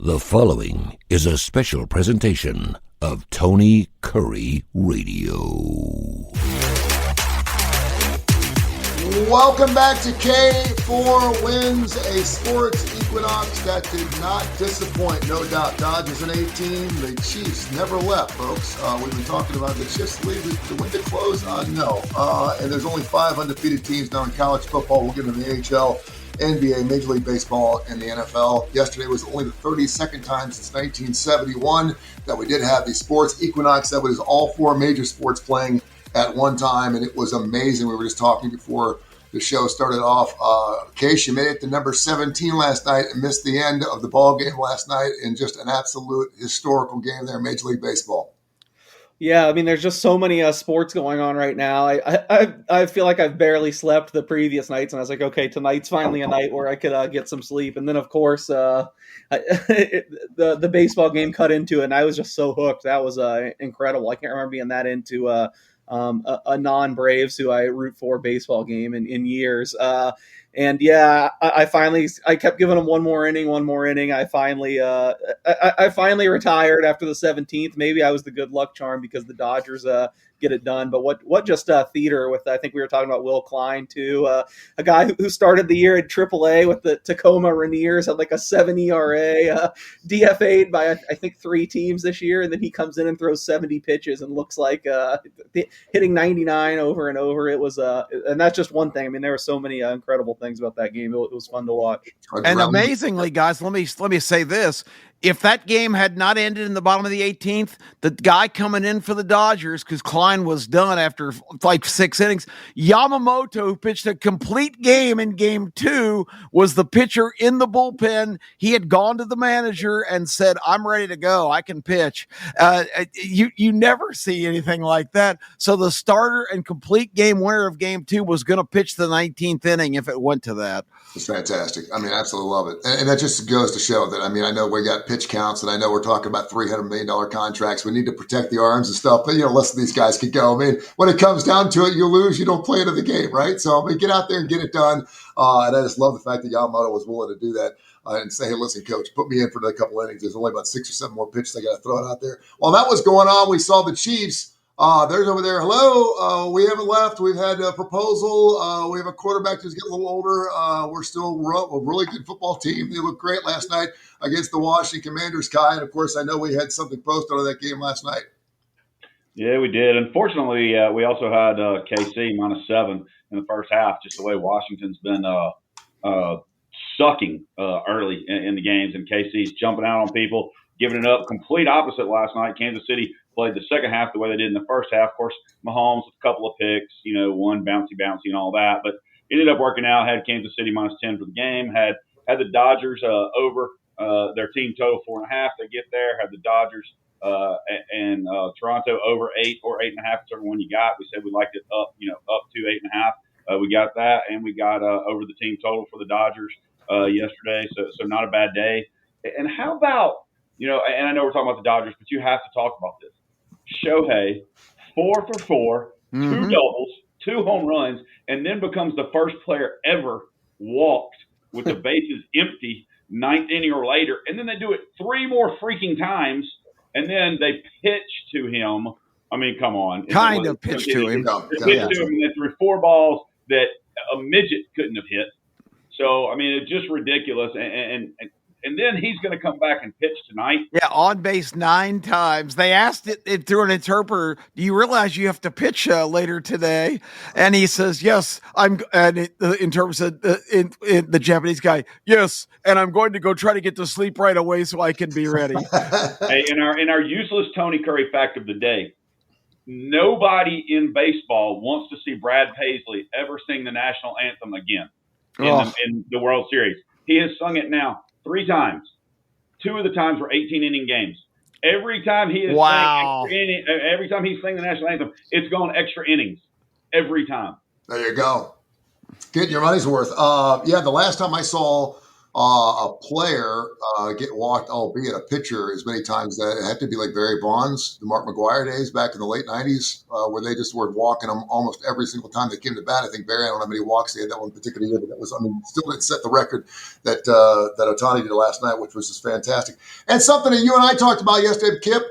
The following is a special presentation of Tony Kurre Radio. Welcome back to K4Wins, a sports equinox that did not disappoint, no doubt. Dodgers in 18, the Chiefs never left, folks. We've been talking about the Chiefs lead the window close? No. And there's only 5 undefeated teams now in college football. We'll get into the AHL, NBA, Major League Baseball, and the NFL. Yesterday was only the 32nd time since 1971 that we did have the sports equinox. That was all 4 major sports playing at one time, and it was amazing. We were just talking before the show started off. Case, you made it to number 17 last night and missed the end of the ball game last night in just an absolute historical game there in Major League Baseball. Yeah, I mean, there's just so many sports going on right now. I feel like I've barely slept the previous nights, and I was like, okay, tonight's finally a night where I could get some sleep. And then, of course, the baseball game cut into it, and I was just so hooked. That was incredible. I can't remember being that into a non-Braves who I root for baseball game in years. And yeah, I kept giving them one more inning. I finally retired after the 17th. Maybe I was the good luck charm because the Dodgers get it done. But what just theater with, I think we were talking about Will Klein too, a guy who started the year at AAA with the Tacoma Rainiers, had like a 7 ERA, DFA'd by I think 3 teams this year, and then he comes in and throws 70 pitches and looks like hitting 99 over and over. It was and that's just one thing. I mean, there were so many incredible things about that game. It was fun to watch. And amazingly, guys, let me say this. If that game had not ended in the bottom of the 18th, the guy coming in for the Dodgers, because Klein was done after like 6 innings, Yamamoto, who pitched a complete game in game 2, was the pitcher in the bullpen. He had gone to the manager and said, I'm ready to go. I can pitch. You never see anything like that. So the starter and complete game winner of game 2 was going to pitch the 19th inning if it went to that. It's fantastic. I mean, I absolutely love it. And that just goes to show that, I mean, I know we got pitch counts, and I know we're talking about $300 million contracts. We need to protect the arms and stuff, but, less of these guys could go. I mean, when it comes down to it, you lose, you don't play into the game, right? So, I mean, get out there and get it done. And I just love the fact that Yamamoto was willing to do that and say, hey, listen, coach, put me in for a couple innings. There's only about 6 or 7 more pitches I got to throw it out there. While that was going on, we saw the Chiefs. There's over there. Hello. We haven't left. We've had a proposal. We have a quarterback who's getting a little older. We're still a really good football team. They looked great last night against the Washington Commanders, Kai. And, of course, I know we had something posted on that game last night. Yeah, we did. Unfortunately, we also had KC -7 in the first half, just the way Washington's been sucking early in the games. And KC's jumping out on people, giving it up. Complete opposite last night. Kansas City played the second half the way they did in the first half. Of course, Mahomes with a couple of picks, one bouncy and all that. But it ended up working out. Had Kansas City -10 for the game. Had the Dodgers over their team total 4.5. They get there. Had the Dodgers and Toronto over 8 or 8.5, whichever one you got. We said we liked it up to 8.5. We got that, and we got over the team total for the Dodgers yesterday. So not a bad day. And how about, and I know we're talking about the Dodgers, but you have to talk about this. Shohei, 4 for 4, 2 doubles, 2 home runs, and then becomes the first player ever walked with the bases empty 9th inning or later. And then they do it 3 more freaking times, and then they pitch to him. I mean, come on. Kind of pitch to him. They pitched to him, and they threw 4 balls that a midget couldn't have hit. So, I mean, it's just ridiculous. And then he's going to come back and pitch tonight. Yeah, on base 9 times. They asked it through an interpreter, do you realize you have to pitch later today? And he says, yes. The interpreter said, the Japanese guy, yes, and I'm going to go try to get to sleep right away so I can be ready. Hey, in our useless Tony Kurre fact of the day, nobody in baseball wants to see Brad Paisley ever sing the national anthem again in the World Series. He has sung it now 3 times. 2 of the times were 18-inning games. Every time he is every time he's singing the national anthem, it's gone extra innings. Every time. There you go. Getting your money's worth. The last time I saw a player get walked, albeit a pitcher, as many times that it had to be like Barry Bonds, the Mark McGwire days back in the late 90s, where they just were walking them almost every single time they came to bat. I think Barry, I don't know how many walks he had that one particular year, but that was, I mean, still didn't set the record that Ohtani did last night, which was just fantastic. And something that you and I talked about yesterday, Kip,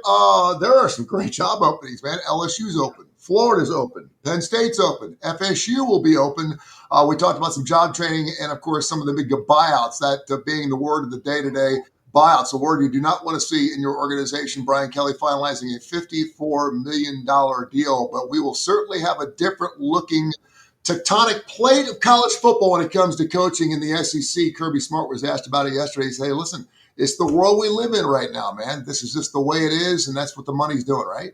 there are some great job openings, man. LSU's open. Florida's open. Penn State's open. FSU will be open. We talked about some job training and, of course, some of the big buyouts, that being the word of the day today. Buyouts, a word you do not want to see in your organization. Brian Kelly finalizing a $54 million deal, but we will certainly have a different looking tectonic plate of college football when it comes to coaching in the SEC. Kirby Smart was asked about it yesterday. He said, hey, listen, it's the world we live in right now, man. This is just the way it is, and that's what the money's doing, right?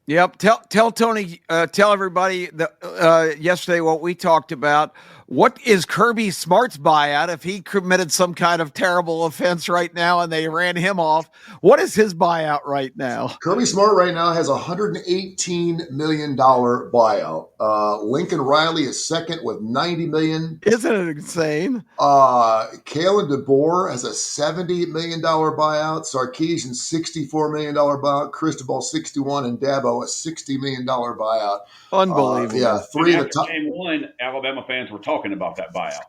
Yep. Tell Tony, tell everybody that yesterday what we talked about. What is Kirby Smart's buyout if he committed some kind of terrible offense right now and they ran him off? What is his buyout right now? Kirby Smart right now has a $118 million buyout. Lincoln Riley is second with $90 million. Isn't it insane? Kalen DeBoer has a $70 million buyout. Sarkisian $64 million buyout. Cristobal 61 and Dabo a $60 million buyout. Unbelievable. Yeah, three of the top. Game one, Alabama fans were talking about that buyout.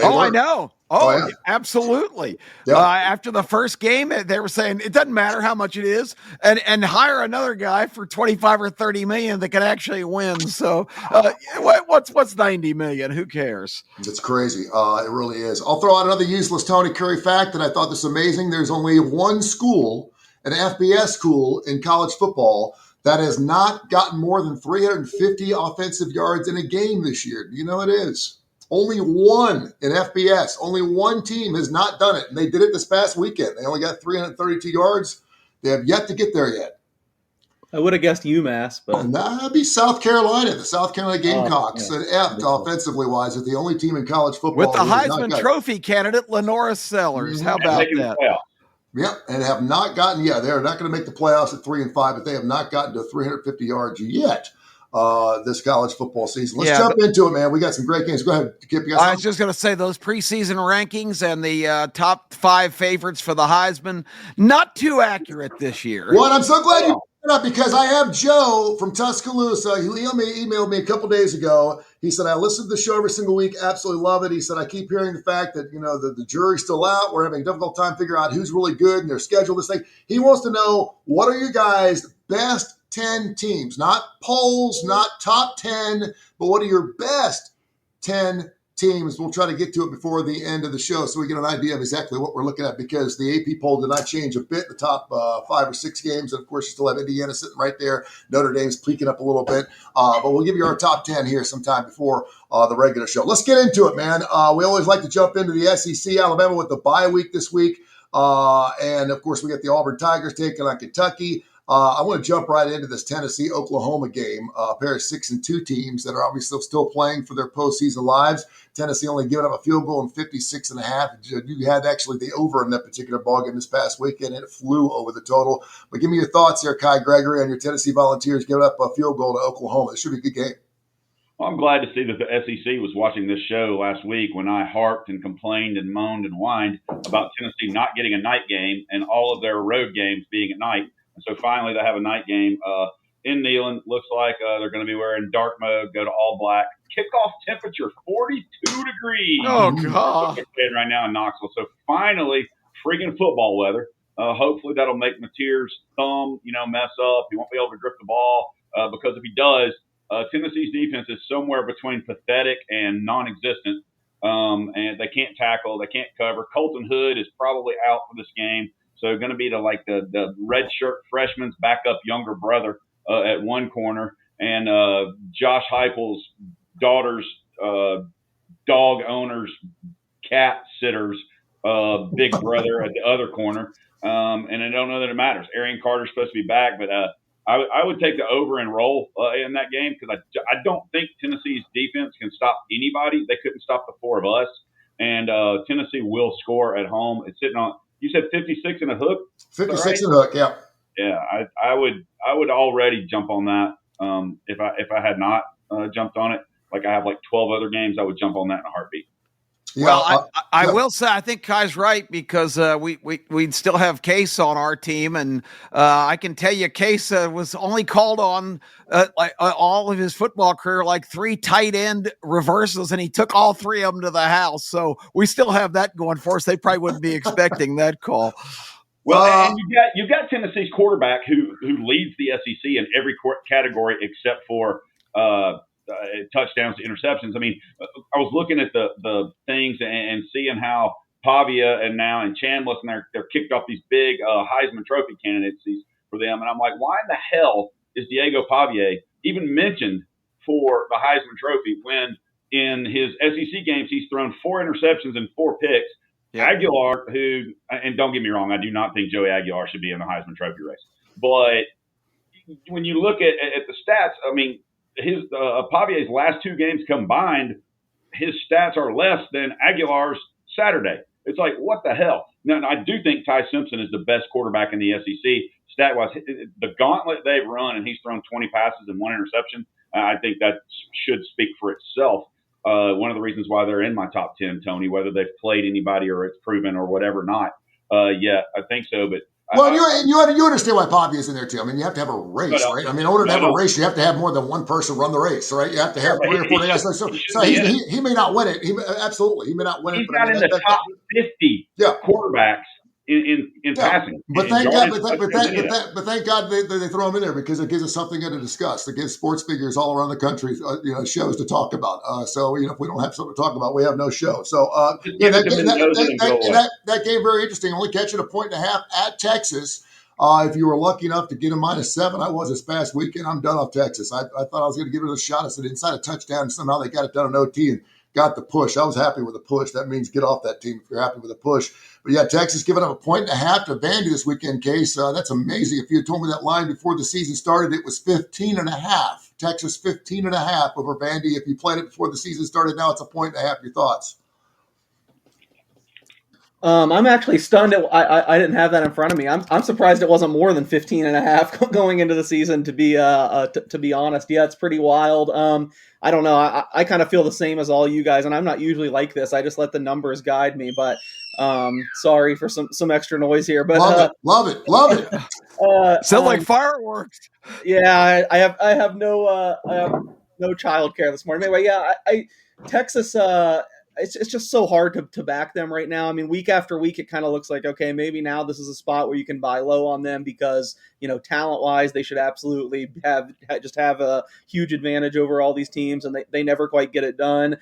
I know. Yeah. Absolutely. Yep. After the first game, they were saying it doesn't matter how much it is, and hire another guy for 25 or 30 million that can actually win. So, what's 90 million? Who cares? It's crazy. It really is. I'll throw out another useless Tony Curry fact that I thought this amazing. There's only one school, an FBS school in college football, that has not gotten more than 350 offensive yards in a game this year. Do you know it is? Only one in FBS. Only one team has not done it. And they did it this past weekend. They only got 332 yards. They have yet to get there yet. I would have guessed UMass, but that'd be South Carolina. The South Carolina Gamecocks and offensively wise are the only team in college football with the Heisman Trophy candidate Lenora Sellers. How about that? Yep, and have not gotten. Yeah, they're not going to make the playoffs at 3-5, but they have not gotten to 350 yards yet. This college football season. Let's jump into it, man. We got some great games. Go ahead, Kip. I was just going to say those preseason rankings and the top 5 favorites for the Heisman, not too accurate this year. What? I'm so glad you brought it up because I have Joe from Tuscaloosa. He emailed me a couple days ago. He said, I listen to the show every single week. Absolutely love it. He said, I keep hearing the fact that, the jury's still out. We're having a difficult time figuring out who's really good and their schedule, this thing. He wants to know, what are you guys' best 10 teams, not polls, not top 10, but what are your best 10 teams? We'll try to get to it before the end of the show so we get an idea of exactly what we're looking at, because the AP poll did not change a bit, the top 5 or 6 games. And of course, you still have Indiana sitting right there. Notre Dame's peaking up a little bit, but we'll give you our top 10 here sometime before the regular show. Let's get into it, man. We always like to jump into the SEC. Alabama with the bye week this week. And of course, we got the Auburn Tigers taking on Kentucky. I want to jump right into this Tennessee-Oklahoma game. A pair of 6-2 teams that are obviously still playing for their postseason lives. Tennessee only giving up a field goal in 56.5. You had actually the over in that particular ballgame this past weekend, and it flew over the total. But give me your thoughts here, Kai Gregory, on your Tennessee Volunteers giving up a field goal to Oklahoma. It should be a good game. Well, I'm glad to see that the SEC was watching this show last week when I harped and complained and moaned and whined about Tennessee not getting a night game and all of their road games being at night. And so finally they have a night game in Neyland. Looks like they're going to be wearing dark mode, go to all black. Kickoff temperature, 42 degrees. Oh, God. Right now in Knoxville. So finally, freaking football weather. Hopefully that'll make Mateer's thumb, mess up. He won't be able to grip the ball because if he does, Tennessee's defense is somewhere between pathetic and non-existent. And they can't tackle, they can't cover. Colton Hood is probably out for this game. So going to be the red shirt freshman's backup younger brother at one corner, and Josh Heupel's daughter's dog owner's cat sitter's big brother at the other corner. And I don't know that it matters. Arian Carter's supposed to be back, but I would take the over and roll in that game because I don't think Tennessee's defense can stop anybody. They couldn't stop the 4 of us, and Tennessee will score at home. It's sitting on. You said 56 and a hook? 56 right? and a hook, yeah. Yeah, I would already jump on that. If I had not jumped on it, like I have like 12 other games, I would jump on that in a heartbeat. Well, I will say I think Kai's right because we'd still have Case on our team, and I can tell you Case was only called on all of his football career like 3 tight end reversals, and he took all 3 of them to the house. So we still have that going for us. They probably wouldn't be expecting that call. Well, and you've got Tennessee's quarterback who leads the SEC in every category except for touchdowns to interceptions. I mean, I was looking at the things and seeing how Pavia and Chandless, and they're kicked off these big Heisman Trophy candidacies for them, and I'm like, why in the hell is Diego Pavia even mentioned for the Heisman Trophy when in his SEC games he's thrown 4 interceptions and 4 picks? Yeah. Aguilar, and don't get me wrong, I do not think Joey Aguilar should be in the Heisman Trophy race. But when you look at the stats, I mean, his Pavier's last 2 games combined, his stats are less than Aguilar's Saturday. It's like, what the hell? Now, I do think Ty Simpson is the best quarterback in the SEC stat-wise. The gauntlet they've run, and he's thrown 20 passes and 1 interception, I think that should speak for itself. One of the reasons why they're in my top 10, Tony, whether they've played anybody or it's proven or whatever not. Yeah, I think so. But you understand why Poppy is in there too. I mean, you have to have a race, right? I mean, in order to have a race, you have to have more than one person run the race, right? You have to have 3 or 4 guys. So he may not win it. Absolutely, he may not win it. He's not in the top 50 quarterbacks in passing. But thank God, but thank God they throw him in there because it gives us something to discuss. It gives sports figures all around the country, shows to talk about. So if we don't have something to talk about, we have no show. So that game very interesting. Only catching 1.5 at Texas. If you were lucky enough to get a -7, I was this past weekend. I'm done off Texas. I thought I was going to give it a shot. I said inside a touchdown. Somehow they got it done in OT and got the push. I was happy with the push. That means get off that team if you're happy with the push. But yeah, Texas giving up 1.5 to Vandy this weekend, Case. That's amazing. If you had told me that line before the season started, it was 15.5. Texas 15.5 over Vandy. If you played it before the season started, now it's 1.5. Your thoughts? I'm actually stunned. I didn't have that in front of me. I'm surprised it wasn't more than 15.5 going into the season. To be honest, yeah, it's pretty wild. I don't know. I kind of feel the same as all you guys, and I'm not usually like this. I just let the numbers guide me. But sorry for some extra noise here. But love it. Sound like fireworks. Yeah, I have no childcare this morning. Anyway, yeah, Texas. It's just so hard to back them right now. I mean, week after week, it kind of looks like, okay, maybe now this is a spot where you can buy low on them because, talent-wise, they should absolutely have a huge advantage over all these teams, and they never quite get it done.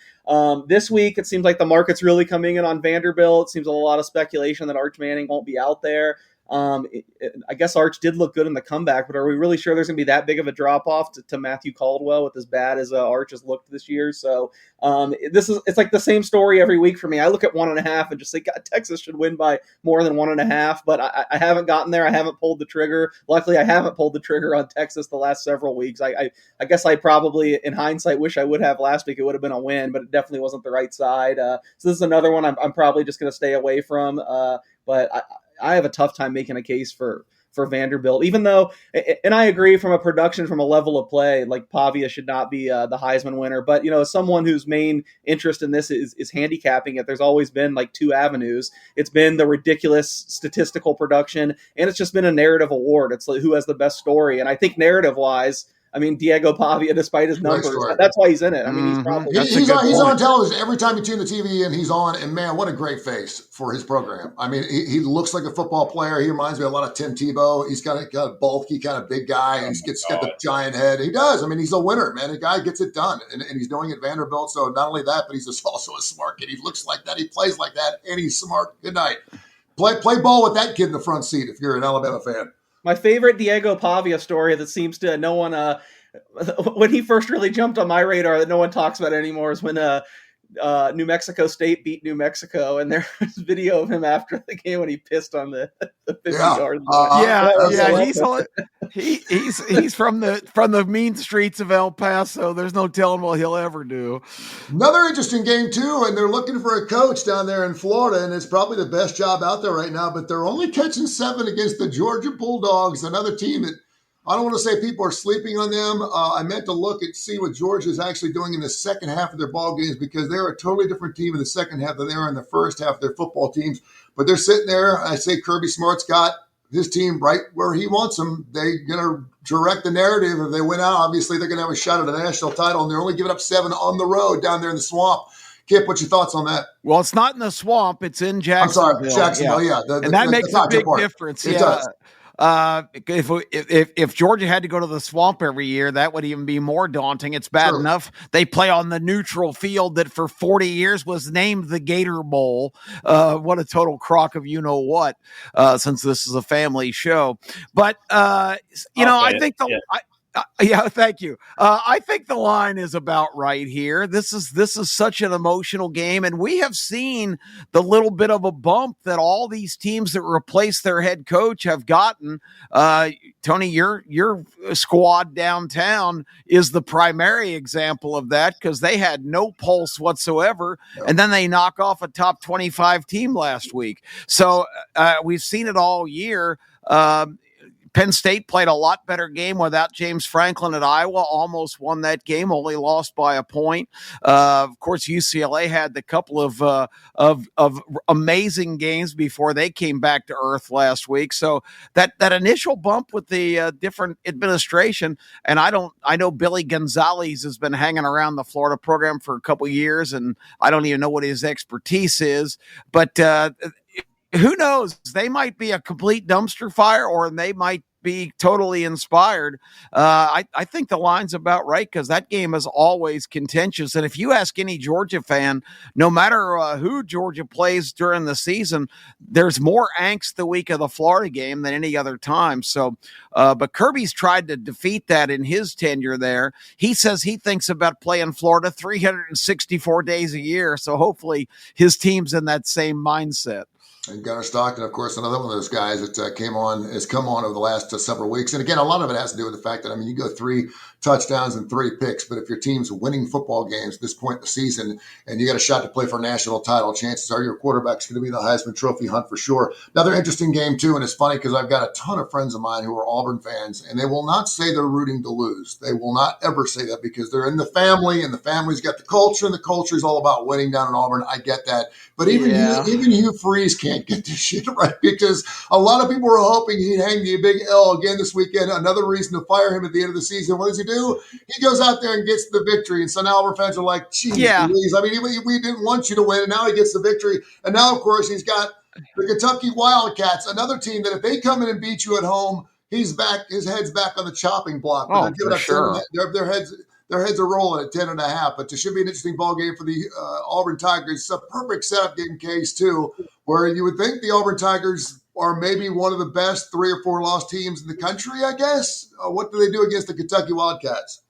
This week, it seems like the market's really coming in on Vanderbilt. It seems a lot of speculation that Arch Manning won't be out there. I guess Arch did look good in the comeback, but are we really sure there's going to be that big of a drop-off to Matthew Caldwell with as bad as Arch has looked this year? So it's like the same story every week for me. I look at 1.5 and just say, God, Texas should win by more than 1.5, but I haven't gotten there. I haven't pulled the trigger. Luckily, I haven't pulled the trigger on Texas the last several weeks. I guess I probably, in hindsight, wish I would have last week. It would have been a win, but it definitely wasn't the right side. So this is another one I'm probably just going to stay away from, but I have a tough time making a case for Vanderbilt, even though, and I agree from a level of play, like Pavia should not be the Heisman winner. But, as someone whose main interest in this is handicapping it, there's always been like 2 avenues. It's been the ridiculous statistical production, and it's just been a narrative award. It's like who has the best story. And I think narrative wise, I mean, Diego Pavia, despite his numbers, that's why he's in it. I mean, he's probably he's on television every time you tune the TV and he's on. And man, what a great face for his program. I mean, he looks like a football player. He reminds me a lot of Tim Tebow. He's got a bulky kind of big guy. And he's got the giant head. He does. I mean, he's a winner, man. The guy gets it done, and he's doing it at Vanderbilt. So not only that, but he's also a smart kid. He looks like that. He plays like that, and he's smart. Good night. Play ball with that kid in the front seat if you're an Alabama fan. My favorite Diego Pavia story that seems to no one, when he first really jumped on my radar that no one talks about anymore is when New Mexico State beat New Mexico, and there was video of him after the game when he pissed on the 50-yard line. He's from the mean streets of El Paso. There's no telling what he'll ever do. Another interesting game too, and they're looking for a coach down there in Florida, and it's probably the best job out there right now. But they're only catching 7 against the Georgia Bulldogs, another team that I don't want to say people are sleeping on them. I meant to look and see what Georgia is actually doing in the second half of their ball games because they're a totally different team in the second half than they are in the first half of their football teams. But they're sitting there. I say Kirby Smart's got his team right where he wants them. They're going to direct the narrative. If they win out, obviously they're going to have a shot at a national title, and they're only giving up 7 on the road down there in the swamp. Kip, what's your thoughts on that? Well, it's not in the swamp; it's in Jacksonville. I'm sorry, Jacksonville. Yeah, and that makes a big difference. It does. If Georgia had to go to the swamp every year, that would even be more daunting. It's bad enough they play on the neutral field that for 40 years was named the Gator Bowl. What a total crock of you-know-what, since this is a family show. But, I think thank you. I think the line is about right here. This is such an emotional game, and we have seen the little bit of a bump that all these teams that replace their head coach have gotten. Tony, your squad downtown is the primary example of that because they had no pulse whatsoever, and then they knock off a top 25 team last week. So we've seen it all year. Penn State played a lot better game without James Franklin at Iowa, almost won that game, only lost by a point. Of course, UCLA had the couple of amazing games before they came back to earth last week. So that initial bump with the different administration, and I know Billy Gonzalez has been hanging around the Florida program for a couple of years, and I don't even know what his expertise is, but who knows? They might be a complete dumpster fire, or they might be totally inspired. I think the line's about right because that game is always contentious. And if you ask any Georgia fan, no matter who Georgia plays during the season, there's more angst the week of the Florida game than any other time. So, but Kirby's tried to defeat that in his tenure there. He says he thinks about playing Florida 364 days a year. So hopefully his team's in that same mindset. And Gunnar Stockton, of course, another one of those guys that has come on over the last several weeks. And again, a lot of it has to do with the fact that, you go 3 touchdowns and 3 picks, but if your team's winning football games at this point in the season and you got a shot to play for a national title, chances are your quarterback's going to be in the Heisman Trophy hunt for sure. Another interesting game, too, and it's funny because I've got a ton of friends of mine who are Auburn fans, and they will not say they're rooting to lose. They will not ever say that because they're in the family, and the family's got the culture, and the culture is all about winning down in Auburn. I get that. But even Hugh Freeze can't get this shit right because a lot of people were hoping he'd hang the big L again this weekend. Another reason to fire him at the end of the season. What does he do? He goes out there and gets the victory. And so now Auburn fans are like, geez, please. We didn't want you to win, and now he gets the victory. And now, of course, he's got the Kentucky Wildcats, another team that if they come in and beat you at home, he's back. His head's back on the chopping block. Oh, for sure. Their heads are rolling at 10.5, but it should be an interesting ball game for the Auburn Tigers. It's a perfect setup game case, too, where you would think the Auburn Tigers are maybe one of the best 3 or 4 lost teams in the country, I guess. What do they do against the Kentucky Wildcats?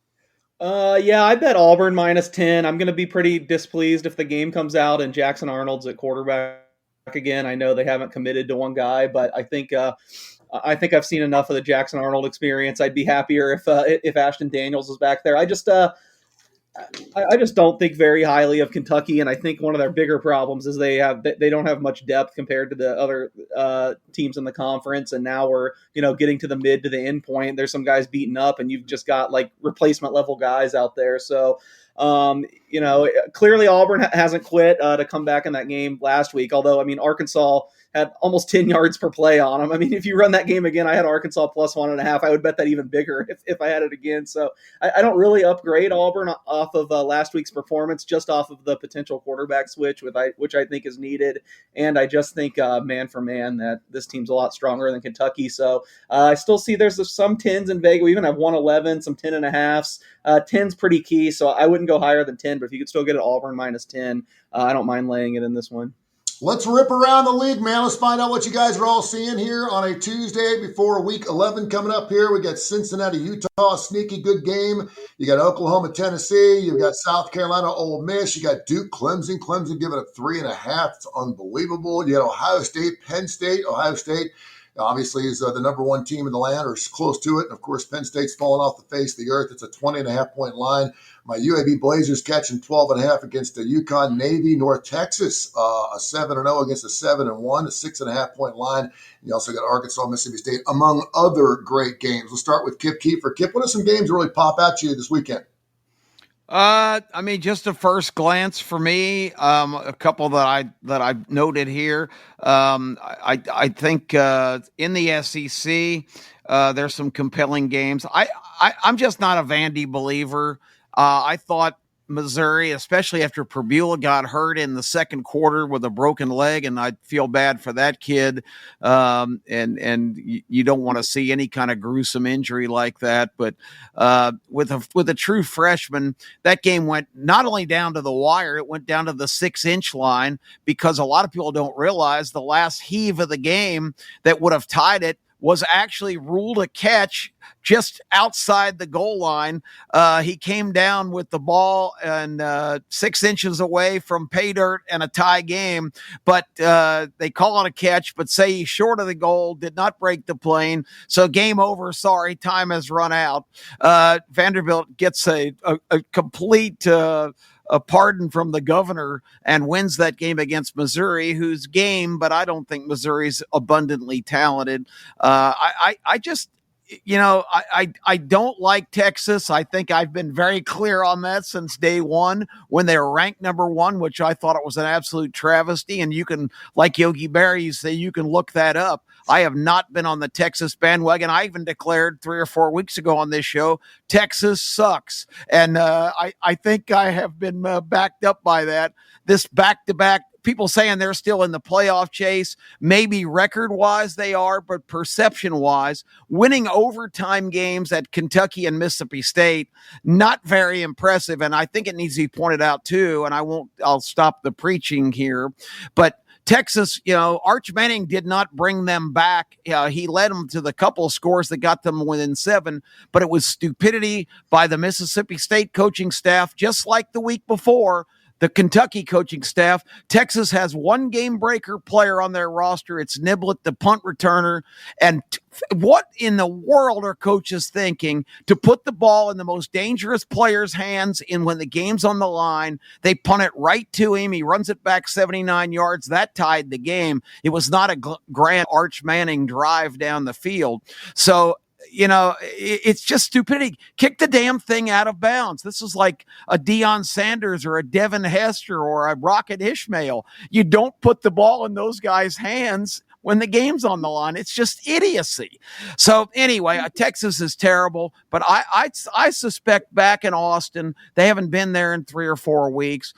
I bet Auburn -10. I'm going to be pretty displeased if the game comes out and Jackson Arnold's at quarterback again. I know they haven't committed to one guy, but I think I've seen enough of the Jackson Arnold experience. I'd be happier if Ashton Daniels was back there. I just don't think very highly of Kentucky, and I think one of their bigger problems is they don't have much depth compared to the other teams in the conference. And now we're getting to the mid to the end point. There's some guys beaten up, and you've just got like replacement level guys out there. So clearly Auburn hasn't quit to come back in that game last week. Although Arkansas had almost 10 yards per play on them. If you run that game again, I had Arkansas +1.5. I would bet that even bigger if I had it again. So I don't really upgrade Auburn off of last week's performance, just off of the potential quarterback switch, which I think is needed. And I just think man for man that this team's a lot stronger than Kentucky. So I still see there's some 10s in Vegas. We even have 111, some 10.5s. 10's pretty key, so I wouldn't go higher than 10. But if you could still get it Auburn -10, I don't mind laying it in this one. Let's rip around the league, man. Let's find out what you guys are all seeing here on a Tuesday before Week 11 coming up here. We got Cincinnati, Utah, sneaky good game. You got Oklahoma, Tennessee. You've got South Carolina, Ole Miss. You got Duke, Clemson. Clemson giving it 3.5. It's unbelievable. You got Ohio State, Penn State, Ohio State. Obviously, is the number one team in the land or close to it. And, of course, Penn State's fallen off the face of the earth. It's a 20.5-point line. My UAB Blazers catching 12.5 against the UConn Navy. North Texas, a 7-0 against a 7-1, a 6.5-point line. You also got Arkansas, Mississippi State, among other great games. We'll start with Kip Keefer. Kip, what are some games that really pop out to you this weekend? I mean, just a first glance for me, a couple that I noted here. I think in the SEC, there's some compelling games. I'm just not a Vandy believer. I thought Missouri, especially after Perbula got hurt in the second quarter with a broken leg, and I feel bad for that kid. And you don't want to see any kind of gruesome injury like that. But with a true freshman, that game went not only down to the wire, it went down to the 6-inch line, because a lot of people don't realize the last heave of the game that would have tied it was actually ruled a catch just outside the goal line. He came down with the ball and 6 inches away from pay dirt and a tie game, but they call it a catch, but say he's short of the goal, did not break the plane. So game over. Sorry, time has run out. Vanderbilt gets a complete a pardon from the governor and wins that game against Missouri, who's game, but I don't think Missouri's abundantly talented. I just, I don't like Texas. I think I've been very clear on that since day one when they were ranked number one, which I thought it was an absolute travesty. And you can, like Yogi Berra, you say you can look that up. I have not been on the Texas bandwagon. I even declared 3 or 4 weeks ago on this show, Texas sucks. And I think I have been backed up by that. This back-to-back, people saying they're still in the playoff chase. Maybe record-wise they are, but perception-wise, winning overtime games at Kentucky and Mississippi State, not very impressive. And I think it needs to be pointed out too, and I'll stop the preaching here, but Texas, Arch Manning did not bring them back. He led them to the couple of scores that got them within 7, but it was stupidity by the Mississippi State coaching staff, just like the week before. The Kentucky coaching staff. Texas has one game breaker player on their roster. It's Niblett, the punt returner. And what in the world are coaches thinking to put the ball in the most dangerous player's hands in when the game's on the line? They punt it right to him. He runs it back 79 yards. That tied the game. It was not a grand Arch Manning drive down the field. So, it's just stupidity. Kick the damn thing out of bounds. This is like a Deion Sanders or a Devin Hester or a Rocket Ishmael. You don't put the ball in those guys' hands when the game's on the line. It's just idiocy. So anyway, Texas is terrible, but I suspect back in Austin, they haven't been there in 3 or 4 weeks.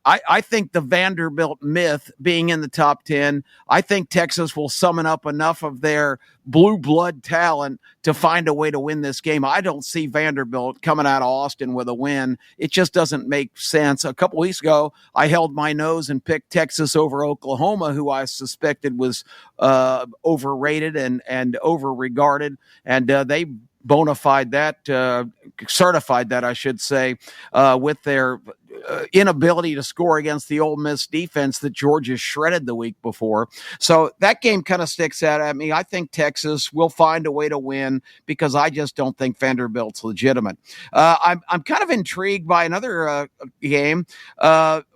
I think the Vanderbilt myth being in the top 10, I think Texas will summon up enough of their blue blood talent to find a way to win this game. I don't see Vanderbilt coming out of Austin with a win. It just doesn't make sense. A couple weeks ago, I held my nose and picked Texas over Oklahoma, who I suspected was overrated and over-regarded, and they bona fide that, certified that, I should say, with their inability to score against the Ole Miss defense that Georgia shredded the week before. So that game kind of sticks out at me. I think Texas will find a way to win because I just don't think Vanderbilt's legitimate. I'm kind of intrigued by another game.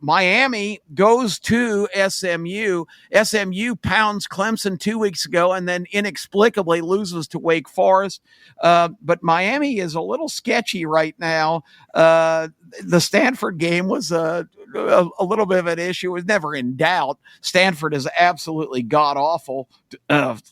Miami goes to SMU. SMU pounds Clemson 2 weeks ago and then inexplicably loses to Wake Forest. But Miami is a little sketchy right now. The Stanford game was a little bit of an issue. It was never in doubt. Stanford is absolutely god-awful.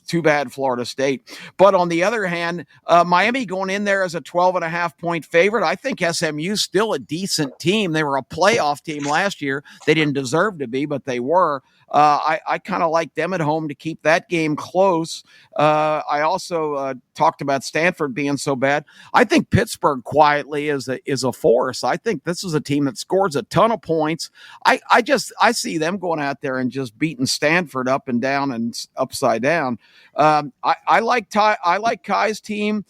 Too bad Florida State. But on the other hand, Miami going in there as a 12.5-point favorite. I think SMU's still a decent team. They were a playoff team last year. They didn't deserve to be, but they were. I kind of like them at home to keep that game close. I also talked about Stanford being so bad. I think Pittsburgh quietly is a force. I think this is a team that scores a ton of points. I see them going out there and just beating Stanford up and down and upside down. I like Kai's team,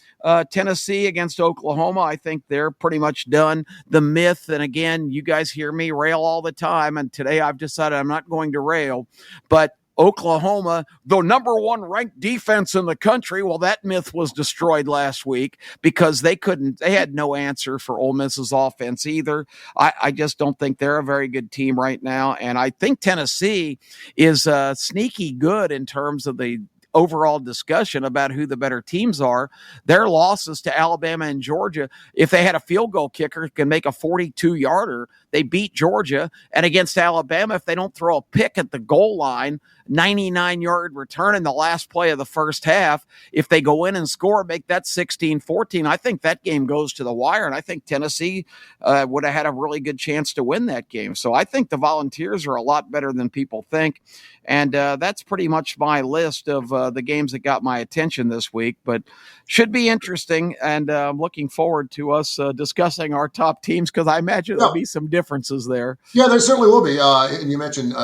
Tennessee against Oklahoma. I think they're pretty much done. The myth, and again, you guys hear me rail all the time, and today I've decided I'm not going to rail, but Oklahoma, the number one ranked defense in the country. Well, that myth was destroyed last week because they had no answer for Ole Miss's offense either. I just don't think they're a very good team right now. And I think Tennessee is sneaky good in terms of the overall discussion about who the better teams are. Their losses to Alabama and Georgia, if they had a field goal kicker can make a 42-yarder, they beat Georgia. And against Alabama, if they don't throw a pick at the goal line, 99-yard return in the last play of the first half, if they go in and score, make that 16-14, I think that game goes to the wire. And I think Tennessee would have had a really good chance to win that game. So I think the Volunteers are a lot better than people think. And that's pretty much my list of the games that got my attention this week, but should be interesting. And I'm looking forward to us discussing our top teams because I imagine there'll be some differences there. Yeah, there certainly will be. And you mentioned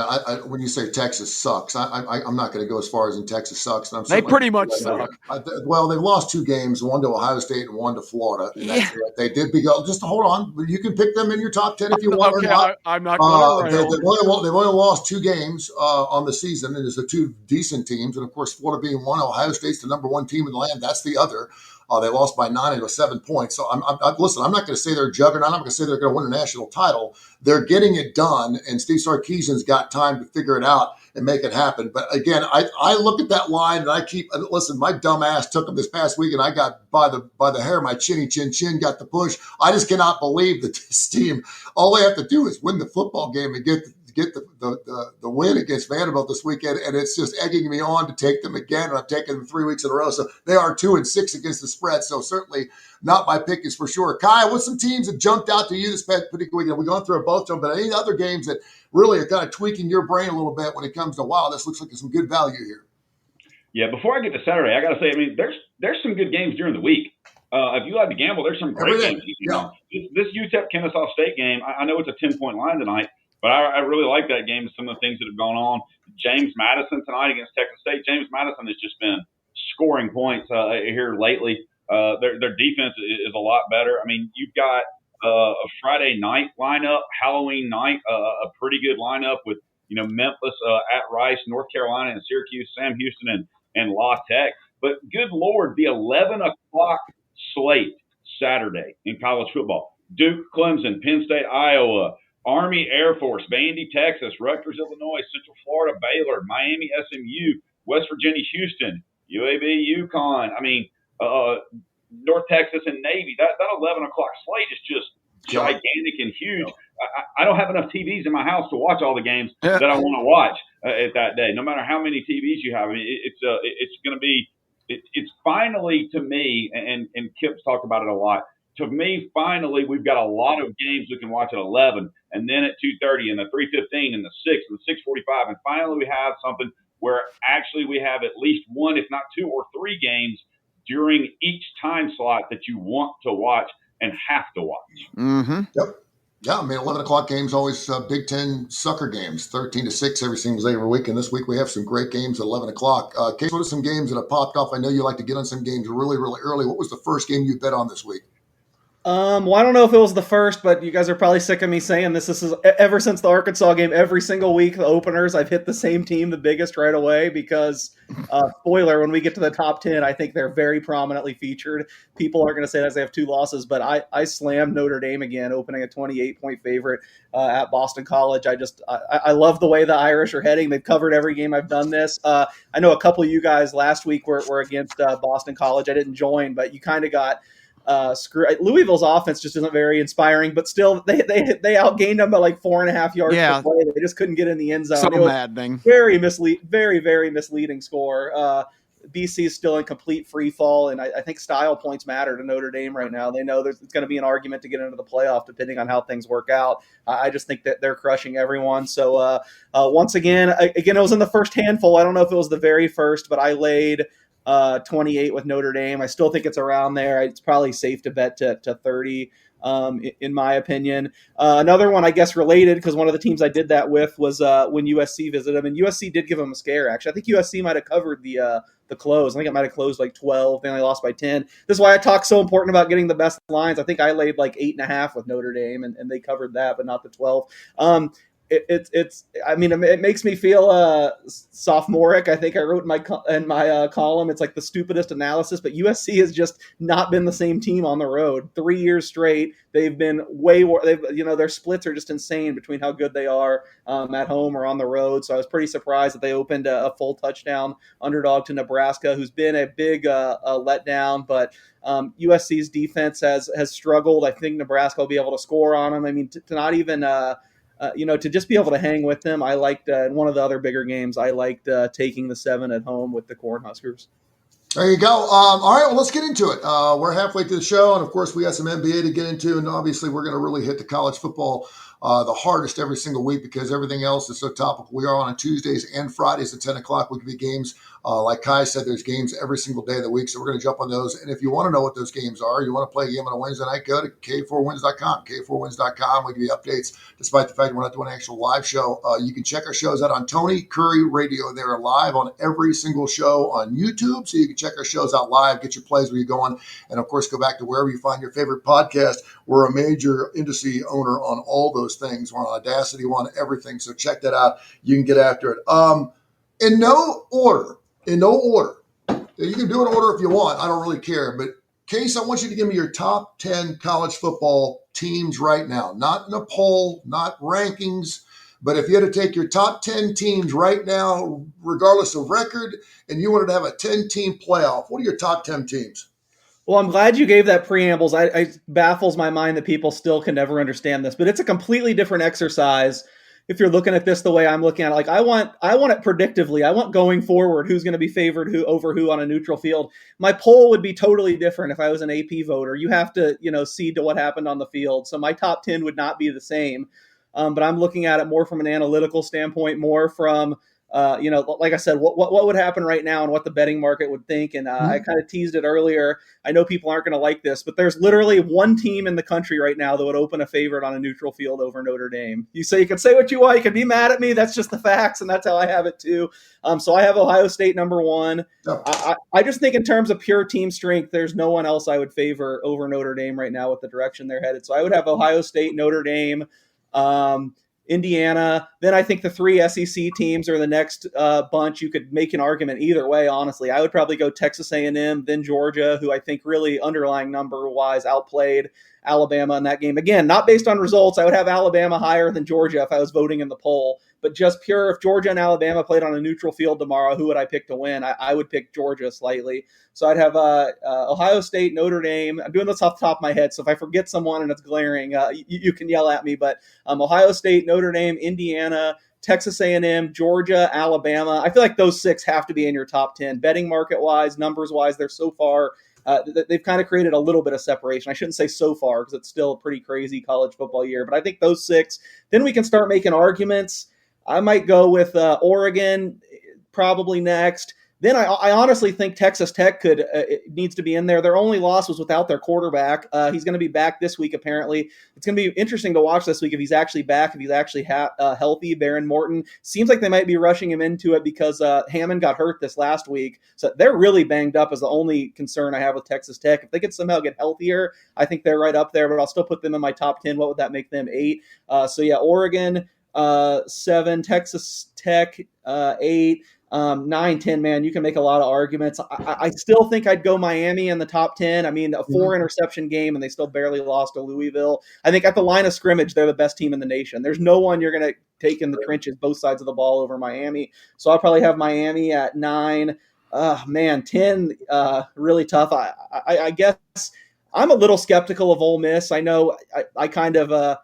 when you say Texas sucks, I'm not going to go as far as in Texas sucks. They pretty much suck. Well, they've lost 2 games, one to Ohio State and one to Florida. And Yeah. They did be go. Just hold on, you can pick them in your top 10 if you want. Okay, or not. I'm not going to. They've only lost 2 games on the season, and there's the 2 decent teams, and of course Florida being one, Ohio State's the number 1 team in the land. That's the other. They lost by 9 and 7 points. So listen, I'm not going to say they're a juggernaut. I'm not going to say they're going to win a national title. They're getting it done, and Steve Sarkisian's got time to figure it out and make it happen. But again, I look at that line and listen, my dumb ass took them this past week, and I got by the hair of my chin got the push. I just cannot believe that this team, all they have to do is win the football game and get the win against Vanderbilt this weekend, and it's just egging me on to take them again, and I've taken them 3 weeks in a row. So they are 2-6 against the spread. So certainly not my pick is for sure. Kai, what's some teams that jumped out to you this particular weekend? We're going through both of them, but any other games that really are kind of tweaking your brain a little bit when it comes to, wow, this looks like there's some good value here? Yeah, before I get to Saturday, I got to say, I mean, there's some good games during the week. If you like to gamble, there's some great games. This UTEP Kennesaw State game, I know it's a 10-point line tonight, but I really like that game. Some of the things that have gone on. James Madison tonight against Texas State. James Madison has just been scoring points here lately. Their defense is a lot better. I mean, you've got a Friday night lineup, Halloween night, a pretty good lineup with Memphis at Rice, North Carolina, and Syracuse, Sam Houston, and La Tech. But good Lord, the 11 o'clock slate Saturday in college football: Duke, Clemson, Penn State, Iowa, Army, Air Force, Vandy, Texas, Rutgers, Illinois, Central Florida, Baylor, Miami, SMU, West Virginia, Houston, UAB, UConn. I mean, North Texas and Navy. That 11 o'clock slate is just gigantic and huge. I don't have enough TVs in my house to watch all the games that I want to watch at that day. No matter how many TVs you have, I mean, it's going to be. It's finally, to me, and Kip's talked about it a lot. To me, finally, we've got a lot of games we can watch at 11, and then at 2:30, and the 3:15, and the 6, and the 6:45, and finally we have something where actually we have at least 1, if not 2 or 3 games during each time slot that you want to watch and have to watch. Mm-hmm. Yep. Yeah, I mean, 11 o'clock games, always Big Ten sucker games, 13-6 every single day every week. And this week we have some great games at 11 o'clock. Case, what are some games that have popped off? I know you like to get on some games really, really early. What was the first game you bet on this week? Well, I don't know if it was the first, but you guys are probably sick of me saying this. This is ever since the Arkansas game, every single week, the openers, I've hit the same team the biggest right away because, spoiler, when we get to the top 10, I think they're very prominently featured. People are going to say that they have 2 losses, but I slammed Notre Dame again, opening a 28-point favorite at Boston College. I love the way the Irish are heading. They've covered every game I've done this. I know a couple of you guys last week were against Boston College. I didn't join, but you kind of got Louisville's offense just isn't very inspiring, but still they outgained them by like 4.5 yards per play. They just couldn't get in the end zone. So maddening. Very misleading score. BC is still in complete free fall, and I think style points matter to Notre Dame right now. They know it's going to be an argument to get into the playoff depending on how things work out. I just think that they're crushing everyone. So once again, it was in the first handful. I don't know if it was the very first, but I laid 28 with Notre Dame. I still think it's around there. It's probably safe to bet to 30 in my opinion. Another one, I guess, related, because one of the teams I did that with was when USC visited them, and USC did give them a scare, actually. I think USC might have covered the close. I think it might have closed like 12. They only lost by 10. This is why I talk so important about getting the best lines. I think I laid like 8.5 with Notre Dame, and they covered that, but not the 12. it's I mean, it makes me feel sophomoric. I think I wrote in my column, it's like the stupidest analysis, but USC has just not been the same team on the road 3 years straight. They've been way more. Their splits are just insane between how good they are at home or on the road. So I was pretty surprised that they opened a full touchdown underdog to Nebraska, who's been a big letdown, but USC's defense has struggled. I think Nebraska will be able to score on them. I mean, to not even to just be able to hang with them. I liked in one of the other bigger games. I liked taking the 7 at home with the Cornhuskers. There you go. All right, well, let's get into it. We're halfway through the show, and of course, we got some NBA to get into, and obviously, we're going to really hit the college football the hardest every single week because everything else is so topical. We are on Tuesdays and Fridays at 10 o'clock. We can be games. Like Kai said, there's games every single day of the week, so we're going to jump on those. And if you want to know what those games are, you want to play a game on a Wednesday night, go to K4Wins.com. K4Wins.com. We give you updates, despite the fact we're not doing an actual live show. You can check our shows out on Tony Curry Radio. They're live on every single show on YouTube, so you can check our shows out live, get your plays where you're going, and of course, go back to wherever you find your favorite podcast. We're a major industry owner on all those things. We're on Audacity, we're on everything, so check that out. You can get after it. In no order. You can do an order if you want. I don't really care. But, Case, I want you to give me your top 10 college football teams right now. Not in a poll, not rankings. But if you had to take your top 10 teams right now, regardless of record, and you wanted to have a 10-team playoff, what are your top 10 teams? Well, I'm glad you gave that preambles. It baffles my mind that people still can never understand this. But it's a completely different exercise if you're looking at this the way I'm looking at it. Like I want it predictively. I want going forward who's going to be favored over who on a neutral field. My poll would be totally different if I was an AP voter. You have to, see to what happened on the field. So my top 10 would not be the same. But I'm looking at it more from an analytical standpoint, more from like I said, what would happen right now and what the betting market would think. And I kind of teased it earlier. I know people aren't going to like this, but there's literally one team in the country right now that would open a favorite on a neutral field over Notre Dame. You can say what you want. You can be mad at me. That's just the facts. And that's how I have it too. So I have Ohio State number 1. I just think in terms of pure team strength, there's no one else I would favor over Notre Dame right now with the direction they're headed. So I would have Ohio State, Notre Dame, Indiana. Then I think the 3 SEC teams are the next bunch. You could make an argument either way, honestly. I would probably go Texas A&M, then Georgia, who I think really underlying number-wise outplayed Alabama in that game. Again, not based on results. I would have Alabama higher than Georgia if I was voting in the poll. But just pure, if Georgia and Alabama played on a neutral field tomorrow, who would I pick to win? I would pick Georgia slightly. So I'd have Ohio State, Notre Dame. I'm doing this off the top of my head, so if I forget someone and it's glaring, you can yell at me. But Ohio State, Notre Dame, Indiana, Texas A&M, Georgia, Alabama. I feel like those 6 have to be in your top 10. Betting market-wise, numbers-wise, they're so far they've kind of created a little bit of separation. I shouldn't say so far because it's still a pretty crazy college football year. But I think those 6, then we can start making arguments. I might go with Oregon probably next. Then I honestly think Texas Tech needs to be in there. Their only loss was without their quarterback. He's going to be back this week, apparently. It's going to be interesting to watch this week if he's actually back, if he's actually healthy. Baron Morton seems like they might be rushing him into it because Hammond got hurt this last week. So they're really banged up is the only concern I have with Texas Tech. If they could somehow get healthier, I think they're right up there, but I'll still put them in my top 10. What would that make them? 8. Oregon, 7, Texas Tech, 8. 9, 10, man, you can make a lot of arguments. I still think I'd go Miami in the top 10. I mean, a 4-interception game, and they still barely lost to Louisville. I think at the line of scrimmage, they're the best team in the nation. There's no one you're going to take in the trenches, both sides of the ball over Miami. So I'll probably have Miami at 9. 10, really tough. I guess I'm a little skeptical of Ole Miss. I know I kind of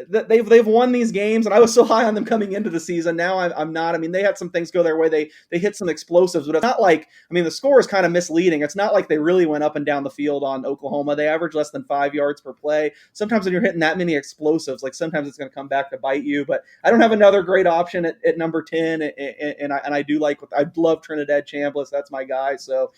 they've won these games, and I was so high on them coming into the season. Now I'm not. I mean, they had some things go their way. They hit some explosives, but it's not like, the score is kind of misleading. It's not like they really went up and down the field on Oklahoma. They averaged less than 5 yards per play. Sometimes when you're hitting that many explosives, like sometimes it's going to come back to bite you. But I don't have another great option at number 10, and I do like. I love Trinidad Chambliss. That's my guy. So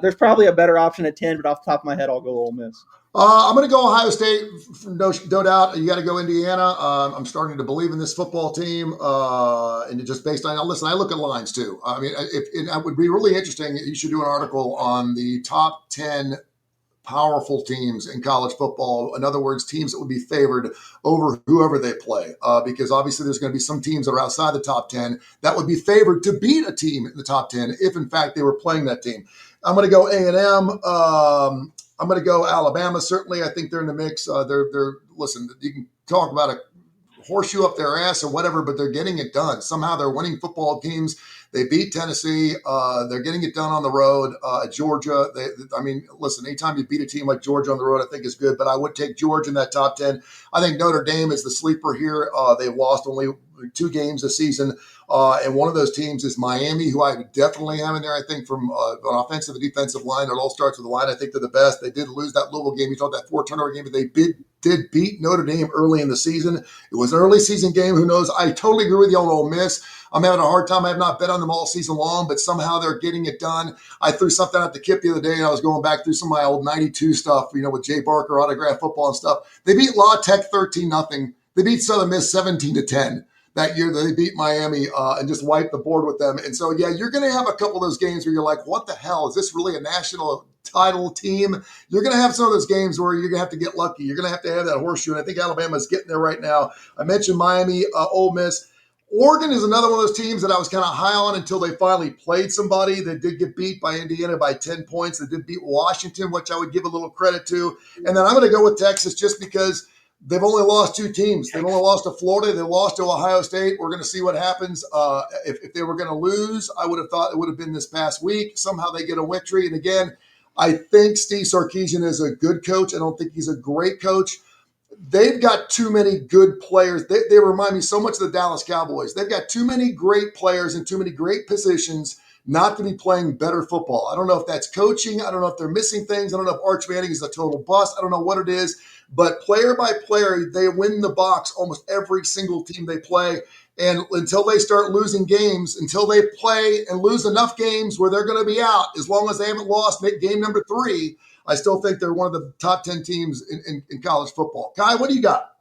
there's probably a better option at 10, but off the top of my head, I'll go Ole Miss. I'm going to go Ohio State, no doubt. You got to go Indiana. I'm starting to believe in this football team, and just based on, listen, I look at lines too. I mean, it would be really interesting. You should do an article on the top 10 powerful teams in college football. In other words, teams that would be favored over whoever they play, because obviously there's going to be some teams that are outside the top 10 that would be favored to beat a team in the top 10 if, in fact, they were playing that team. I'm going to go A&M. I'm going to go Alabama. Certainly, I think they're in the mix. Listen, you can talk about a horseshoe up their ass or whatever, but they're getting it done. Somehow they're winning football games. They beat Tennessee. They're getting it done on the road. Georgia. Listen, anytime you beat a team like Georgia on the road, I think is good, but I would take Georgia in that top 10. I think Notre Dame is the sleeper here. They've lost only 2 games this season. And one of those teams is Miami, who I definitely have in there. I think from an offensive and defensive line, it all starts with the line. I think they're the best. They did lose that Louisville game. You talked that 4-turnover game, but they did beat Notre Dame early in the season. It was an early season game. Who knows? I totally agree with you on Ole Miss. I'm having a hard time. I have not bet on them all season long, but somehow they're getting it done. I threw something out to Kip the other day, and I was going back through some of my old 92 stuff, with Jay Barker, autograph football and stuff. They beat La Tech 13-0. They beat Southern Miss 17-10. That year they beat Miami and just wiped the board with them. And so, yeah, you're going to have a couple of those games where you're like, what the hell? Is this really a national title team? You're going to have some of those games where you're going to have to get lucky. You're going to have that horseshoe. And I think Alabama's getting there right now. I mentioned Miami, Ole Miss. Oregon is another one of those teams that I was kind of high on until they finally played somebody. They did get beat by Indiana by 10 points. They did beat Washington, which I would give a little credit to. And then I'm going to go with Texas just because they've only lost 2 teams. They've only lost to Florida. They lost to Ohio State. We're going to see what happens. If they were going to lose, I would have thought it would have been this past week. Somehow they get a victory. And again, I think Steve Sarkisian is a good coach. I don't think he's a great coach. They've got too many good players. They remind me so much of the Dallas Cowboys. They've got too many great players in too many great positions not to be playing better football. I don't know if that's coaching. I don't know if they're missing things. I don't know if Arch Manning is a total bust. I don't know what it is. But player by player, they win the box almost every single team they play. And until they start losing games, until they play and lose enough games where they're going to be out, as long as they haven't lost game number 3, I still think they're one of the top 10 teams in college football. Kai, what do you got?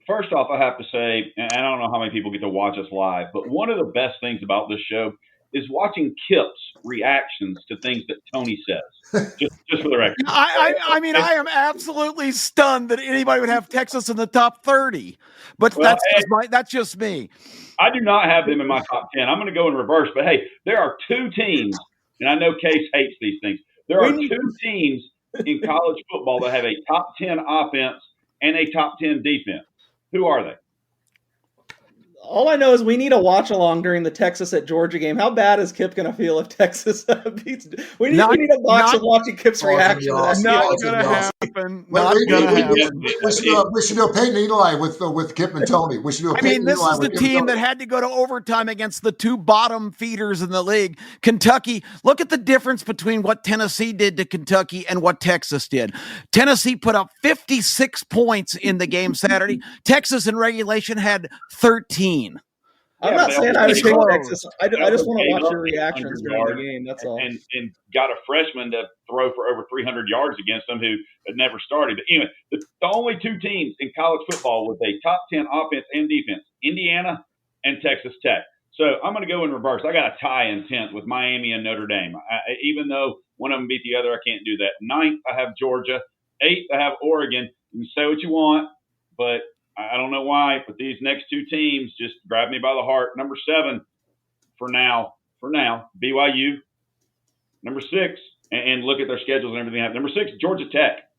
First off, I have to say, and I don't know how many people get to watch us live, but one of the best things about this show is watching Kip's reactions to things that Tony says. Just for the record. I am absolutely stunned that anybody would have Texas in the top 30. But that's just me. I do not have them in my top 10. I'm going to go in reverse. But, hey, there are 2 teams, and I know Case hates these things. There are 2 teams in college football that have a top 10 offense and a top 10 defense. Who are they? All I know is we need a watch along during the Texas at Georgia game. How bad is Kip going to feel if Texas beats? We need a watch of watching Kip's reaction. Not going to happen. Not going to happen. We should do a Peyton Eli with Kip and Tony. We should do a Peyton Eli. This is the team that had to go to overtime against the 2 bottom feeders in the league. Kentucky, look at the difference between what Tennessee did to Kentucky and what Texas did. Tennessee put up 56 points in the game Saturday. Texas in regulation had 13. I'm not saying I would take Texas. I just want to watch your reactions during the game. That's all. And got a freshman to throw for over 300 yards against them who had never started. But anyway, the only 2 teams in college football with a top 10 offense and defense, Indiana and Texas Tech. So I'm going to go in reverse. I got a tie in 10th with Miami and Notre Dame. Even though one of them beat the other, I can't do that. 9th, I have Georgia. 8th, I have Oregon. You can say what you want, but I don't know why, but these next 2 teams just grab me by the heart. Number 7, for now, BYU. Number 6, and look at their schedules and everything. Number 6, Georgia Tech.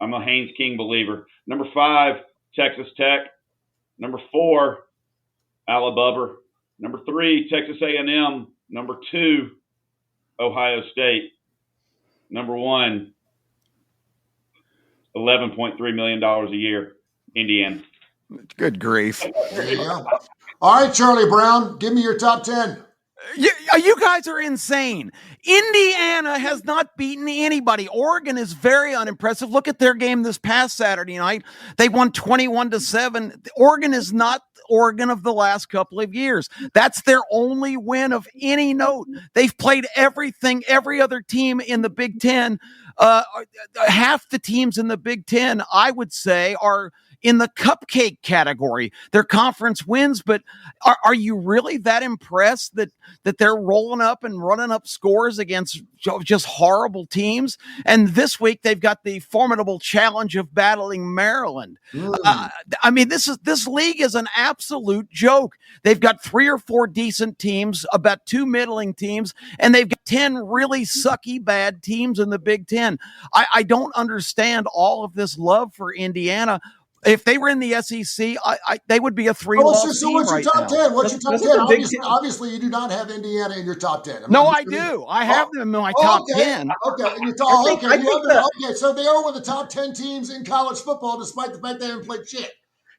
I'm a Haynes King believer. Number 5, Texas Tech. Number 4, Alabama. Number 3, Texas A&M. Number 2, Ohio State. Number 1, $11.3 million a year. Indiana. Good grief. There you go. All right, Charlie Brown, give me your top 10. You guys are insane. Indiana has not beaten anybody. Oregon is very unimpressive. Look at their game this past Saturday night. They won 21-7. Oregon is not Oregon of the last couple of years. That's their only win of any note. They've played everything, every other team in the Big Ten. Half the teams in the Big Ten, I would say, are in the cupcake category. Their conference wins, but are you really that impressed that they're rolling up and running up scores against just horrible teams? And this week they've got the formidable challenge of battling Maryland. I mean, this league is an absolute joke. They've got 3 or 4 decent teams, about 2 middling teams, and they've got 10 really sucky bad teams in the Big Ten. I don't understand all of this love for Indiana. If they were in the SEC, they would be a 3-loss team what's right your now. top 10? What's your top That's 10? Obviously, you do not have Indiana in your top 10. No, I do. I have them in my top 10. Okay, and so they are one of the top 10 teams in college football, despite the fact they haven't played shit.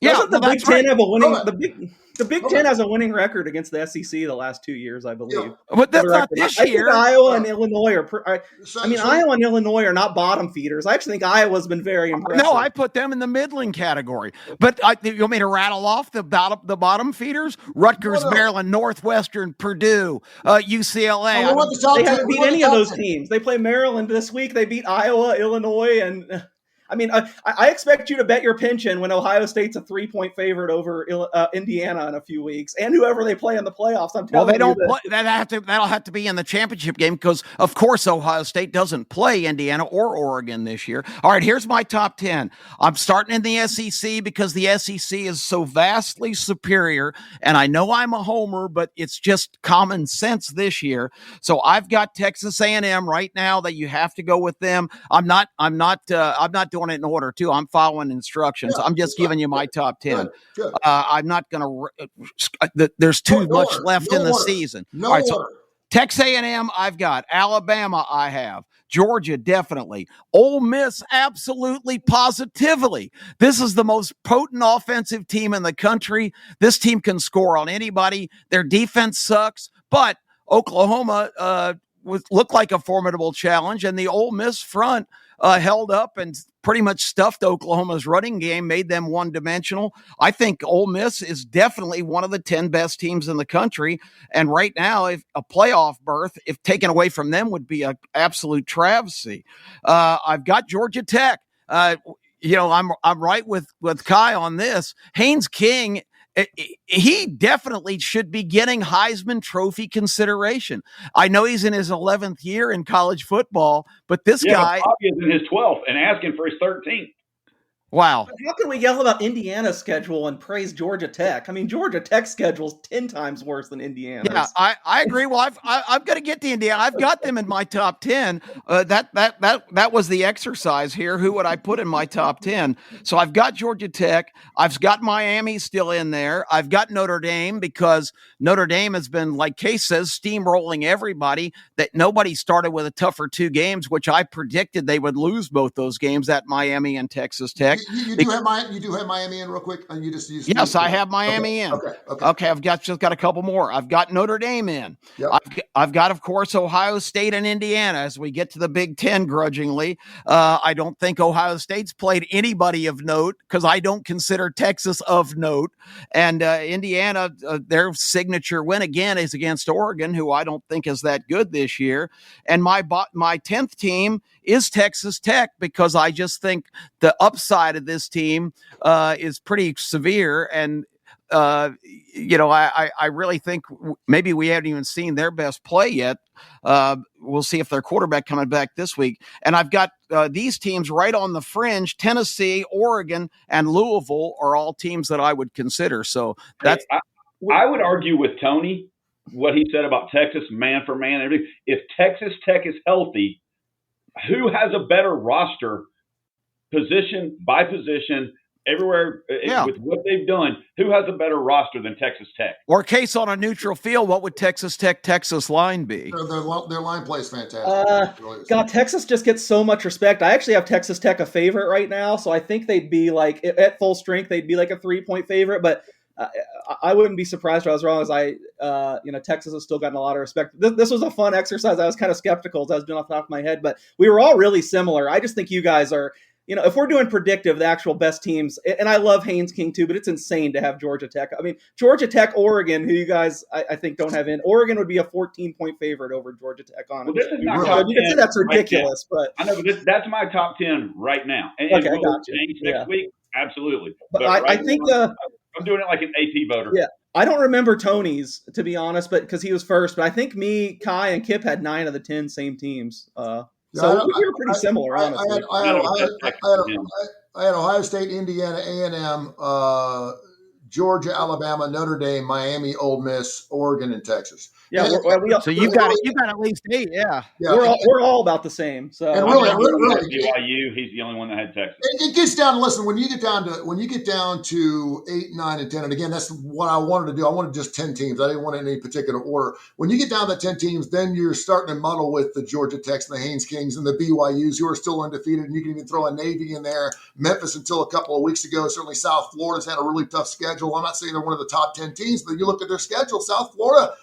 Yeah, the Big Ten have a winning. Okay. The Big Ten has a winning record against the SEC the last 2 years, I believe. Yeah. But that's not this year. I think Iowa and Illinois are. Iowa and Illinois are not bottom feeders. I actually think Iowa's been very impressive. No, I put them in the middling category. But you want me to rattle off the bottom feeders? Rutgers, Maryland, Northwestern, Purdue, UCLA. They haven't beat any of those teams. They play Maryland this week. They beat Iowa, Illinois, and. I mean, I expect you to bet your pension when Ohio State's a 3-point favorite over Indiana in a few weeks, and whoever they play in the playoffs. I'm telling you, that'll have to be in the championship game because, of course, Ohio State doesn't play Indiana or Oregon this year. All right, here's my top 10. I'm starting in the SEC because the SEC is so vastly superior, and I know I'm a homer, but it's just common sense this year. So I've got Texas A&M right now that you have to go with them. I'm not doing it in order too. I'm following instructions. I'm just giving you my top 10. Good. I'm not going to. There's too much left in the season. All right, so Texas A&M, I've got Alabama. I have Georgia, definitely. Ole Miss, absolutely, positively. This is the most potent offensive team in the country. This team can score on anybody. Their defense sucks, but Oklahoma looked like a formidable challenge, and the Ole Miss front held up and pretty much stuffed Oklahoma's running game, made them one-dimensional. I think Ole Miss is definitely one of the 10 best teams in the country, and right now, if a playoff berth, if taken away from them, would be an absolute travesty. I've got Georgia Tech. I'm right with Kai on this. Haynes King. He definitely should be getting Heisman Trophy consideration. I know he's in his 11th year in college football, but this guy is in his 12th and asking for his 13th. Wow. How can we yell about Indiana's schedule and praise Georgia Tech? I mean, Georgia Tech's schedule's 10 times worse than Indiana's. Yeah, I agree. Well, I'm going to get to Indiana. I've got them in my top 10. That was the exercise here. Who would I put in my top 10? So I've got Georgia Tech. I've got Miami still in there. I've got Notre Dame because Notre Dame has been, like Case says, steamrolling everybody. That nobody started with a tougher 2 games, which I predicted they would lose both those games at Miami and Texas Tech. You do have Miami in real quick, and yes, I have Miami in. Okay, I've just got a couple more. I've got Notre Dame in. Yep. I've got, of course, Ohio State and Indiana as we get to the Big Ten. Grudgingly, I don't think Ohio State's played anybody of note because I don't consider Texas of note. And Indiana, their signature win again is against Oregon, who I don't think is that good this year. And my 10th team is Texas Tech because I just think the upside of this team is pretty severe. And, I really think maybe we haven't even seen their best play yet. We'll see if their quarterback coming back this week. And I've got these teams right on the fringe. Tennessee, Oregon, and Louisville are all teams that I would consider. So that's. I would argue with Tony what he said about Texas, man for man. Everything. If Texas Tech is healthy, who has a better roster, position by position, everywhere with what they've done? Who has a better roster than Texas Tech? Or Case on a neutral field, what would Texas line be? Their line play is fantastic. God, Texas just gets so much respect. I actually have Texas Tech a favorite right now, so I think they'd be like at full strength. They'd be like a 3-point favorite, but I wouldn't be surprised if I was wrong. As Texas has still gotten a lot of respect. This was a fun exercise. I was kind of skeptical as I was doing off the top of my head, but we were all really similar. I just think you guys are. If we're doing predictive, the actual best teams, and I love Haynes King too, but it's insane to have Georgia Tech. I mean, Georgia Tech, Oregon, who you guys, I think, don't have in. Oregon would be a 14-point favorite over Georgia Tech, honestly. Well, this is my top 10. You can say that's ridiculous, right, but I know, but that's my top 10 right now. And okay, will change next week. Absolutely. But I think I'm doing it like an AP voter. Yeah, I don't remember Tony's, to be honest, but because he was first. But I think me, Kai, and Kip had 9 of the 10 same teams. So we were pretty similar, honestly. I had Ohio State, Indiana, A&M, Georgia, Alabama, Notre Dame, Miami, Ole Miss, Oregon, and Texas. Yeah, so you've got at least 8. Yeah, we're all about the same. So and really, BYU, he's the only one that had Texas. It gets down. Listen, when you get down to 8, 9, and 10, and again, that's what I wanted to do. I wanted just 10 teams. I didn't want it in any particular order. When you get down to 10 teams, then you're starting to muddle with the Georgia Techs and the Haynes Kings and the BYUs who are still undefeated, and you can even throw a Navy in there. Memphis until a couple of weeks ago. Certainly, South Florida's had a really tough schedule. I'm not saying they're one of the top 10 teams, but you look at their schedule. South Florida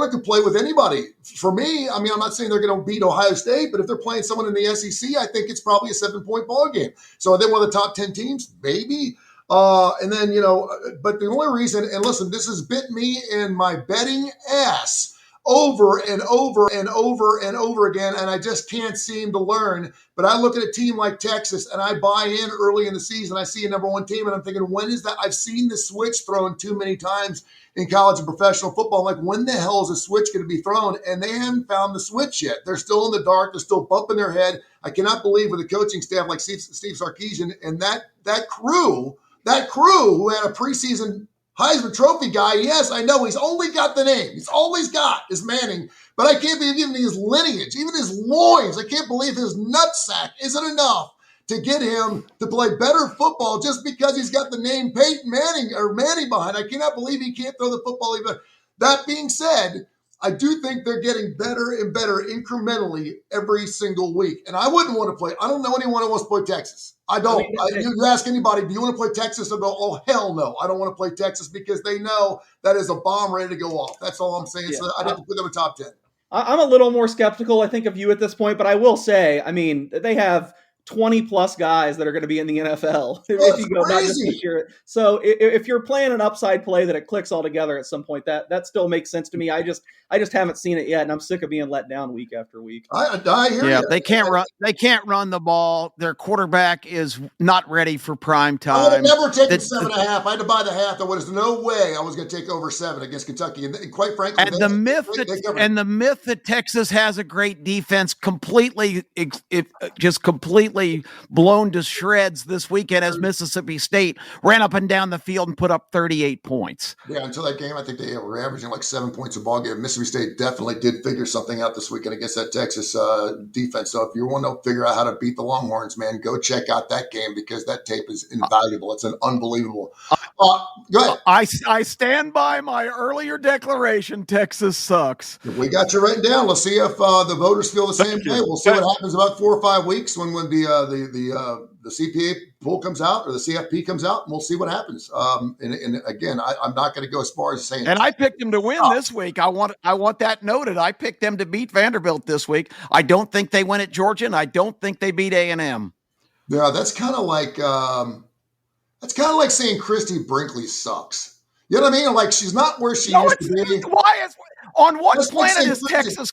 could play with anybody. For me, I mean, I'm not saying they're going to beat Ohio State, but if they're playing someone in the SEC, I think it's probably a 7-point ball game. So are they one of the top 10 teams? Maybe. And then, but the only reason, and listen, this has bit me in my betting ass over and over and over and over again, and I just can't seem to learn. But I look at a team like Texas, and I buy in early in the season. I see a number 1 team, and I'm thinking, when is that? I've seen the switch thrown too many times in college and professional football. I'm like, when the hell is a switch going to be thrown? And they haven't found the switch yet. They're still in the dark. They're still bumping their head. I cannot believe with a coaching staff like Steve Sarkisian and that crew who had a preseason Heisman Trophy guy. Yes, I know he's only got the name. He's all he's got is Manning. But I can't believe even his lineage, even his loins. I can't believe his nutsack isn't enough to get him to play better football just because he's got the name Peyton Manning or Manning behind. I cannot believe he can't throw the football even. That being said, I do think they're getting better and better incrementally every single week. And I wouldn't want to play. I don't know anyone who wants to play Texas. I don't. You ask anybody, do you want to play Texas? They'll go, oh, hell no. I don't want to play Texas because they know that is a bomb ready to go off. That's all I'm saying. Yeah. So I'd have to put them in top 10. I'm a little more skeptical, I think, of you at this point, but I will say, I mean, they have 20 plus guys that are going to be in the NFL if you go not just this year. So if you're playing an upside play that it clicks all together at some point, that still makes sense to me. I just haven't seen it yet, and I'm sick of being let down week after week. I hear you. They can't run. They can't run the ball. Their quarterback is not ready for prime time. I would have never taken 7.5. I had to buy the half. There was no way I was going to take over 7 against Kentucky. And quite frankly, the myth that Texas has a great defense completely blown to shreds this weekend as Mississippi State ran up and down the field and put up 38 points. Yeah, until that game, I think they were averaging like 7 points a ball game. Mississippi State definitely did figure something out this weekend against that Texas defense. So if you want to figure out how to beat the Longhorns, man, go check out that game because that tape is invaluable. It's an unbelievable. Go ahead. I stand by my earlier declaration. Texas sucks. We got you written down. Let's see if the voters feel the same way. We'll see what happens about 4 or 5 weeks when the CPA pool comes out or the CFP comes out, and we'll see what happens. And again, I'm not going to go as far as saying. And I picked them to win this week. I want that noted. I picked them to beat Vanderbilt this week. I don't think they win at Georgia, and I don't think they beat A&M. Yeah, that's kind of like saying Christy Brinkley sucks. You know what I mean? Like she's not where she used to be. Why on what planet is Texas?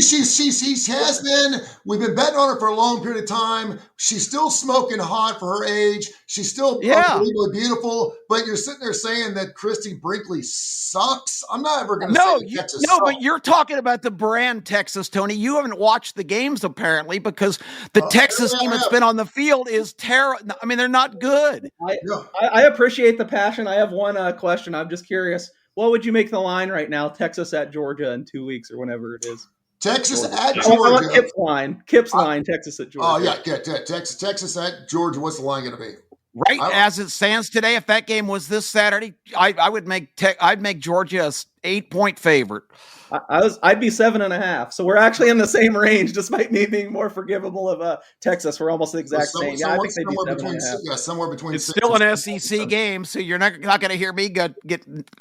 She has been. We've been betting on her for a long period of time. She's still smoking hot for her age. She's still unbelievably beautiful. But you're sitting there saying that Christy Brinkley sucks. I'm not ever going to say Texas sucks. But you're talking about the brand Texas, Tony. You haven't watched the games apparently because the Texas team that's been on the field is terrible. I mean, they're not good. I appreciate the passion. I have one question. I'm just curious. What would you make the line right now? Texas at Georgia in 2 weeks or whenever it is. Texas at Georgia. I want Kip's line. Kip's line. Texas at Georgia. Oh yeah, Texas at Georgia. What's the line going to be? Right as it stands today, if that game was this Saturday, I'd make Georgia a 8-point favorite. I'd be 7.5. So we're actually in the same range, despite me being more forgivable of Texas. We're almost the exact same. Yeah, I think they'd be 7.5. Somewhere between. It's still an SEC game, so you're not going to hear me get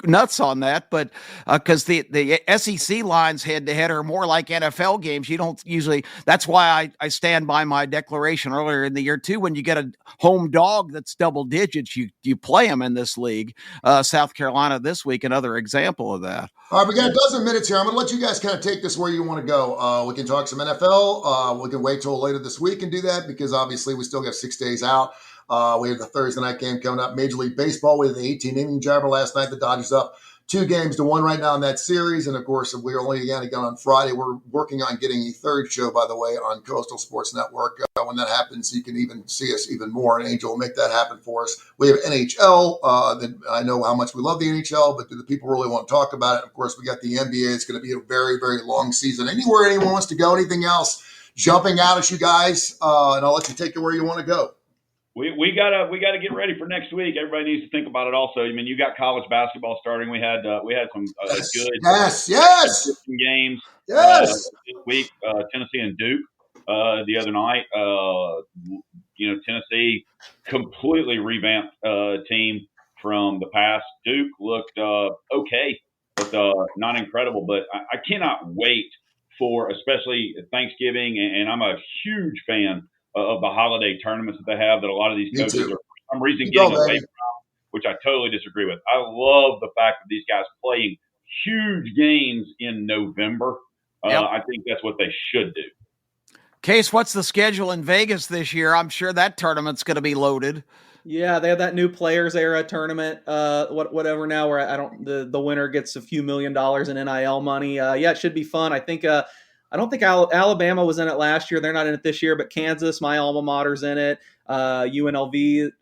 nuts on that. But because the SEC lines head to head are more like NFL games, you don't usually. That's why I stand by my declaration earlier in the year too. When you get a home dog that's double digits, you play them in this league. South Carolina this week, another example of that. that. All right, we got a dozen minutes here. I'm going to let you guys kind of take this where you want to go. We can talk some NFL. We can wait till later this week and do that because obviously we still got 6 days out. We have the Thursday night game coming up. Major League Baseball, we had the 18-inning jabber last night. The Dodgers up 2-1 right now in that series. And, of course, we're only going to go on Friday. We're working on getting a third show, by the way, on Coastal Sports Network. When that happens, you can even see us even more. And Angel will make that happen for us. We have NHL. I know how much we love the NHL, but do the people really want to talk about it? Of course, we got the NBA. It's going to be a very, very long season. Anywhere anyone wants to go, anything else jumping out at you guys, and I'll let you take it where you want to go. We gotta get ready for next week. Everybody needs to think about it. Also, I mean, you got college basketball starting. We had some good games this week. Tennessee and Duke the other night. Tennessee completely revamped team from the past. Duke looked okay, but not incredible. But I cannot wait for especially Thanksgiving, and I'm a huge fan of the holiday tournaments that they have that a lot of these coaches are for some reason getting away from, which I totally disagree with. I love the fact that these guys playing huge games in November. I think that's what they should do. Case, what's the schedule in Vegas this year? I'm sure that tournament's going to be loaded. Yeah, they have that new Players Era tournament, whatever now, where the winner gets a few $1 million in NIL money. It should be fun. I don't think Alabama was in it last year. They're not in it this year, but Kansas, my alma mater's in it. UNLV,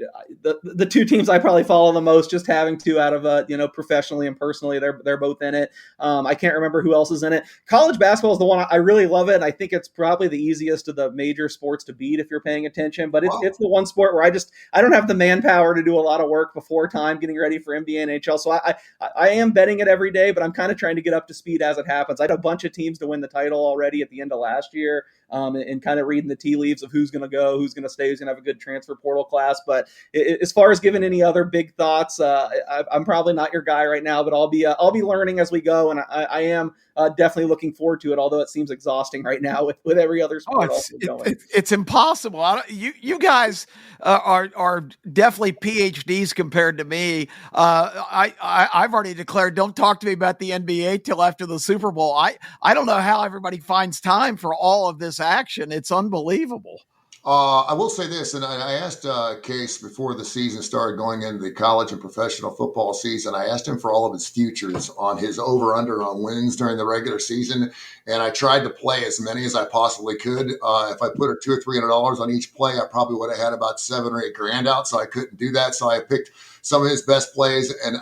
the two teams I probably follow the most, just having to out of professionally and personally, they're both in it. I can't remember who else is in it. College basketball is the one I really love it. And I think it's probably the easiest of the major sports to beat if you're paying attention. But it's the one sport where I don't have the manpower to do a lot of work before time getting ready for NBA and NHL. So I am betting it every day, but I'm kind of trying to get up to speed as it happens. I had a bunch of teams to win the title already at the end of last year. And kind of reading the tea leaves of who's going to go, who's going to stay, who's going to have a good transfer portal class. But as far as giving any other big thoughts, I'm probably not your guy right now, but I'll be learning as we go, and I am definitely looking forward to it. Although it seems exhausting right now with every other sport going. It's impossible. You guys are definitely PhDs compared to me. I've already declared don't talk to me about the NBA till after the Super Bowl. I don't know how everybody finds time for all of this action. It's unbelievable. I will say this, and I asked Case before the season started going into the college and professional football season, I asked him for all of his futures on his over-under on wins during the regular season, and I tried to play as many as I possibly could. If I put $200 or $300 on each play, I probably would have had about $7 or $8 grand out, so I couldn't do that. So I picked some of his best plays, and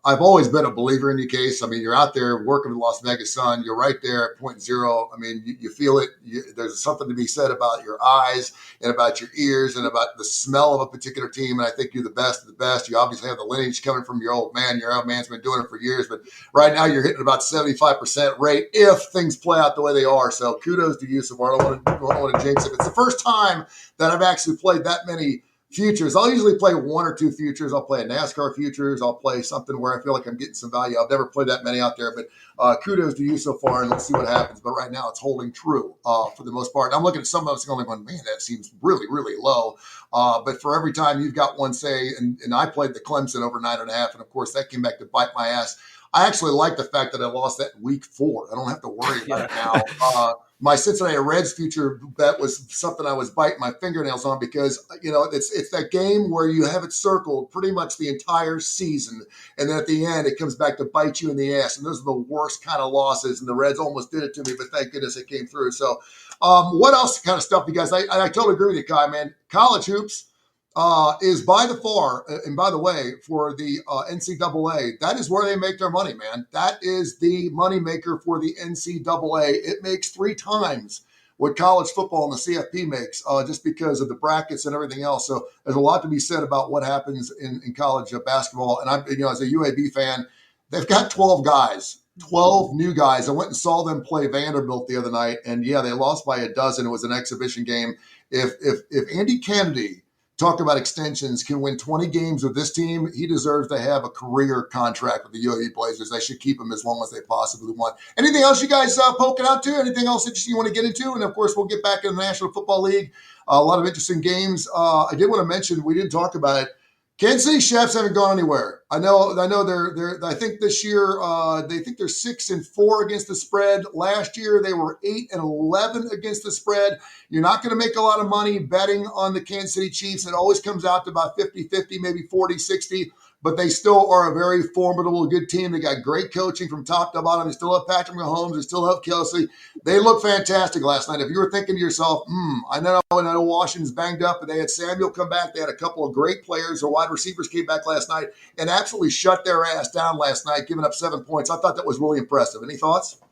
I've always been a believer in you, Case. I mean, you're out there working with the Las Vegas Sun. You're right there at 0.0. I mean, you feel it. There's something to be said about your eyes and about your ears and about the smell of a particular team. And I think you're the best of the best. You obviously have the lineage coming from your old man. Your old man's been doing it for years. But right now you're hitting about 75% rate if things play out the way they are. So kudos to you, Savard. I don't want to jinx it. It's the first time that I've actually played that many futures. I'll usually play one or two futures. I'll play a NASCAR futures. I'll play something where I feel like I'm getting some value. I've never played that many out there, but kudos to you so far, and let's see what happens. But right now it's holding true for the most part. I'm looking at some of us going, man, that seems really, really low. But for every time you've got one, say, and I played the Clemson over 9.5, and of course that came back to bite my ass. I actually like the fact that I lost that in week 4. I don't have to worry about it now. My Cincinnati Reds future bet was something I was biting my fingernails on because, it's that game where you have it circled pretty much the entire season. And then at the end, it comes back to bite you in the ass. And those are the worst kind of losses. And the Reds almost did it to me, but thank goodness it came through. So what else kind of stuff, you guys? I totally agree with you, Kai, man. College hoops is by the far, and by the way, for the NCAA, that is where they make their money, man. That is the moneymaker for the NCAA. It makes 3 times what college football and the CFP makes, just because of the brackets and everything else. So there's a lot to be said about what happens in college basketball. And I'm, as a UAB fan, they've got 12 guys. 12 new guys. I went and saw them play Vanderbilt the other night, and yeah, they lost by 12. It was an exhibition game. If Andy Kennedy, talk about extensions, can win 20 games with this team, he deserves to have a career contract with the UAB Blazers. They should keep him as long as they possibly want. Anything else you guys poking out to? Anything else interesting you want to get into? And of course, we'll get back in the National Football League. A lot of interesting games. I did want to mention, we didn't talk about it. Kansas City Chefs haven't gone anywhere. I know. They're. I think this year they think they're 6-4 against the spread. Last year they were 8-11 against the spread. You're not going to make a lot of money betting on the Kansas City Chiefs. It always comes out to about 50-50, maybe 40-60. But they still are a very formidable, good team. They got great coaching from top to bottom. They still have Patrick Mahomes. They still have Kelsey. They looked fantastic last night. If you were thinking to yourself, I know Washington's banged up, but they had Samuel come back. They had a couple of great players. Their wide receivers came back last night and absolutely shut their ass down last night, giving up 7 points. I thought that was really impressive. Any thoughts?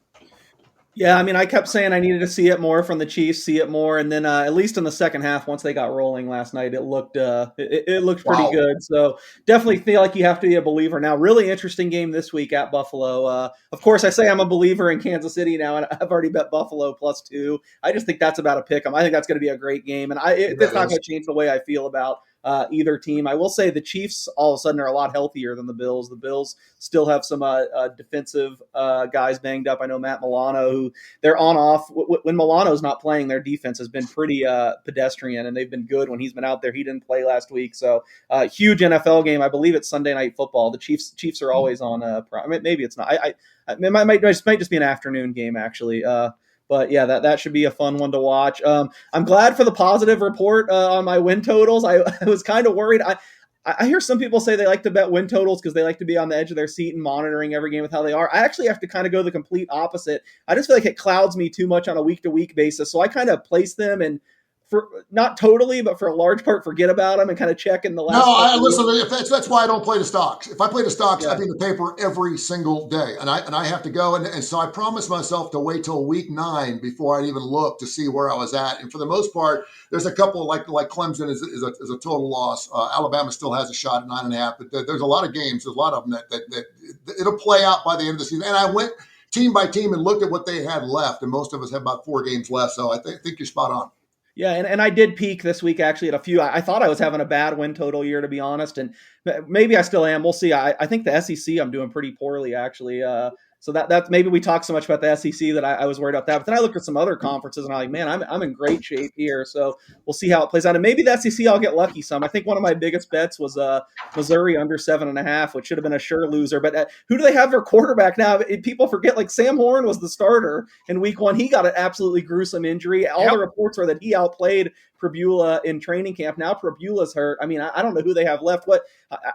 Yeah, I mean, I kept saying I needed to see it more from the Chiefs, see it more, and then at least in the second half, once they got rolling last night, it looked it looked pretty good. So definitely feel like you have to be a believer now. Really interesting game this week at Buffalo. Of course, I say I'm a believer in Kansas City now, and I've already bet Buffalo +2. I just think that's about a pick 'em. I think that's going to be a great game, and it's not going to change the way I feel about either team. I will say the Chiefs all of a sudden are a lot healthier than the Bills. The Bills still have some defensive guys banged up. I know Matt Milano, who they're on off. When Milano's not playing, their defense has been pretty pedestrian, and they've been good when he's been out there. He didn't play last week, so huge NFL game. I believe it's Sunday Night Football. The Chiefs are always on. Maybe it's not. It might just be an afternoon game actually. But yeah, that should be a fun one to watch. I'm glad for the positive report on my win totals. I was kind of worried. I hear some people say they like to bet win totals because they like to be on the edge of their seat and monitoring every game with how they are. I actually have to kind of go the complete opposite. I just feel like it clouds me too much on a week-to-week basis. So I kind of place them and for not totally, but for a large part, forget about them and kind of check in the last. No, listen. That's why I don't play the stocks. If I play the stocks, I'd be in the paper every single day, and I have to go. And so I promised myself to wait till week 9 before I'd even look to see where I was at. And for the most part, there's a couple like Clemson is a total loss. Alabama still has a shot at 9.5, but there's a lot of games. There's a lot of them that it'll play out by the end of the season. And I went team by team and looked at what they had left, and most of us have about 4 games left. So I think you're spot on. Yeah, and I did peak this week actually at a few. I thought I was having a bad win total year, to be honest, and maybe I still am. We'll see. I think the SEC I'm doing pretty poorly actually. So that's maybe we talk so much about the SEC that I was worried about that. But then I looked at some other conferences and I'm like, man, I'm in great shape here. So we'll see how it plays out. And maybe the SEC I'll get lucky some. I think one of my biggest bets was Missouri under 7.5, which should have been a sure loser. But who do they have their quarterback now? People forget, like Sam Horn was the starter in week 1. He got an absolutely gruesome injury. All the reports were that he outplayed Prabula in training camp. Now Prabula's hurt. I mean, I don't know who they have left.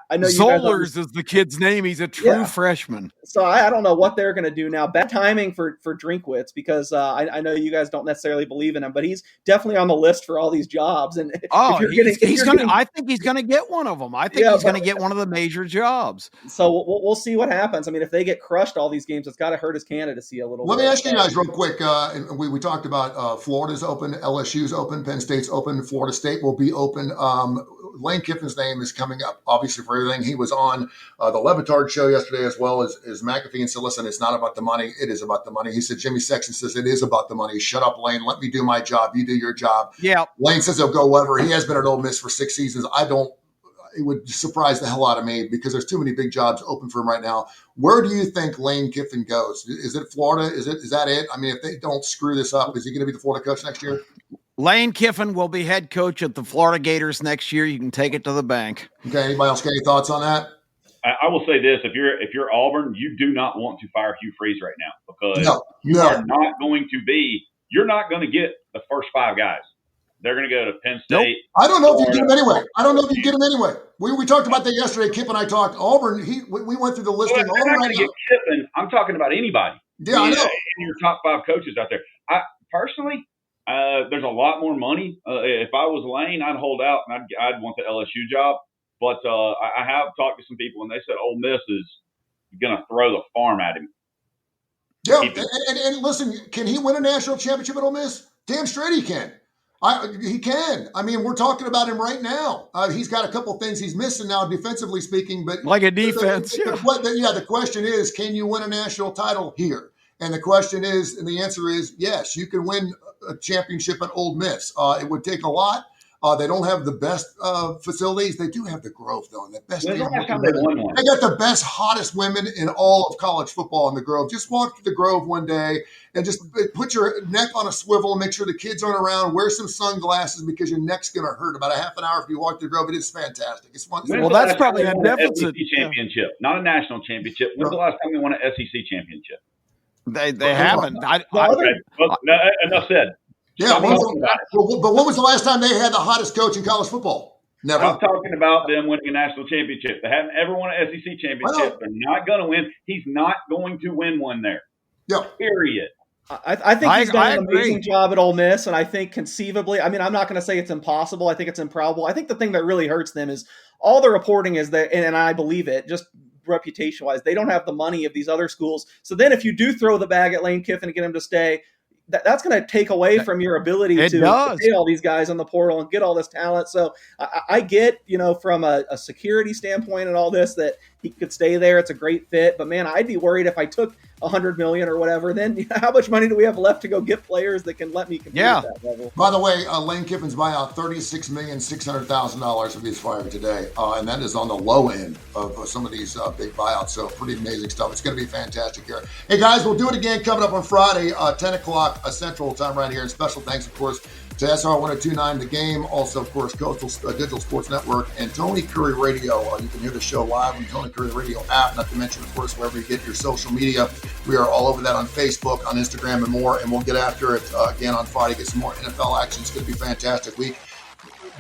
I know Zollers is the kid's name. He's a true freshman. So I don't know what they're going to do now. Bad timing for Drinkwitz because I know you guys don't necessarily believe in him, but he's definitely on the list for all these jobs. And I think he's going to get one of them. I think he's going to get one of the major jobs. So we'll see what happens. I mean, if they get crushed all these games, it's got to hurt his candidacy a little bit. Let me ask you guys real quick. We talked about Florida's open, LSU's open, Penn State's open, Florida State will be open. Lane Kiffin's name is coming up, obviously, for everything. He was on the Levitard show yesterday as well as McAfee and said, listen, it's not about the money. It is about the money. He said, Jimmy Sexton says it is about the money. Shut up, Lane. Let me do my job. You do your job. Yeah. Lane says he'll go whatever. He has been at Ole Miss for 6 seasons. It would surprise the hell out of me because there's too many big jobs open for him right now. Where do you think Lane Kiffin goes? Is it Florida? Is that it? I mean, if they don't screw this up, is he going to be the Florida coach next year? Lane Kiffin will be head coach at the Florida Gators next year. You can take it to the bank. Okay. Anybody else got any thoughts on that? I will say this: if you're Auburn, you do not want to fire Hugh Freeze right now because you're not going to get the first 5 guys. They're going to go to Penn State. Nope. I don't know if you get him anyway. We talked about that yesterday. Kip and I talked. Auburn. We went through the listing. Well, Auburn right get Kiffin. I'm talking about anybody. Yeah, I know. Your top 5 coaches out there. Personally, there's a lot more money. If I was Lane, I'd hold out and I'd want the LSU job. But I have talked to some people and they said Ole Miss is going to throw the farm at him. Yeah, and listen, can he win a national championship at Ole Miss? Damn straight he can. He can. I mean, we're talking about him right now. He's got a couple things he's missing now, defensively speaking. But like a defense, the question is, can you win a national title here? And the question is, and the answer is yes. You can win a championship at Ole Miss. It would take a lot. They don't have the best facilities. They do have the Grove, though, and the best. When's the last time they won one? They got the best, hottest women in all of college football in the Grove. Just walk to the Grove one day and just put your neck on a swivel and make sure the kids aren't around. Wear some sunglasses because your neck's going to hurt about a half an hour if you walk to the Grove. It is fantastic. It's fun. Well, that's probably a deficit. SEC championship, not a national championship. When's the last time they won an SEC championship? They haven't. Enough said. Yeah, but when was the last time they had the hottest coach in college football? Never. I'm talking about them winning a national championship. They haven't ever won an SEC championship. They're not going to win. He's not going to win one there. Yeah. Period. I think he's done an amazing job at Ole Miss, and I think conceivably, I mean, I'm not going to say it's impossible. I think it's improbable. I think the thing that really hurts them is all the reporting is that, and I believe it, just reputation-wise, they don't have the money of these other schools. So then if you do throw the bag at Lane Kiffin and get him to stay, that's going to take away from your ability to pay all these guys on the portal and get all this talent. So I get, from a security standpoint and all this, that he could stay there. It's a great fit. But, man, I'd be worried if I took $100 million or whatever, then how much money do we have left to go get players that can let me compete at that level? By the way, Lane Kiffin's buyout, $36,600,000 if he's fired today. And that is on the low end of some of these big buyouts. So pretty amazing stuff. It's going to be fantastic here. Hey, guys, we'll do it again coming up on Friday, 10 o'clock Central Time right here. And special thanks, of course, to SR 1029 The Game. Also, of course, Coastal Digital Sports Network and Tony Kurre Radio. You can hear the show live on the Tony Kurre Radio app, not to mention, of course, wherever you get your social media. We are all over that on Facebook, on Instagram, and more, and we'll get after it again on Friday, get some more NFL action. It's going to be a fantastic week.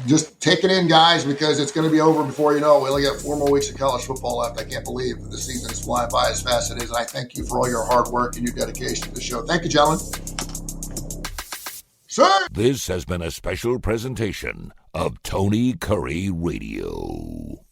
Just take it in, guys, because it's going to be over before you know. We only got 4 more weeks of college football left. I can't believe the season is flying by as fast as it is, and I thank you for all your hard work and your dedication to the show. Thank you, gentlemen. Sir. This has been a special presentation of Tony Kurre Radio.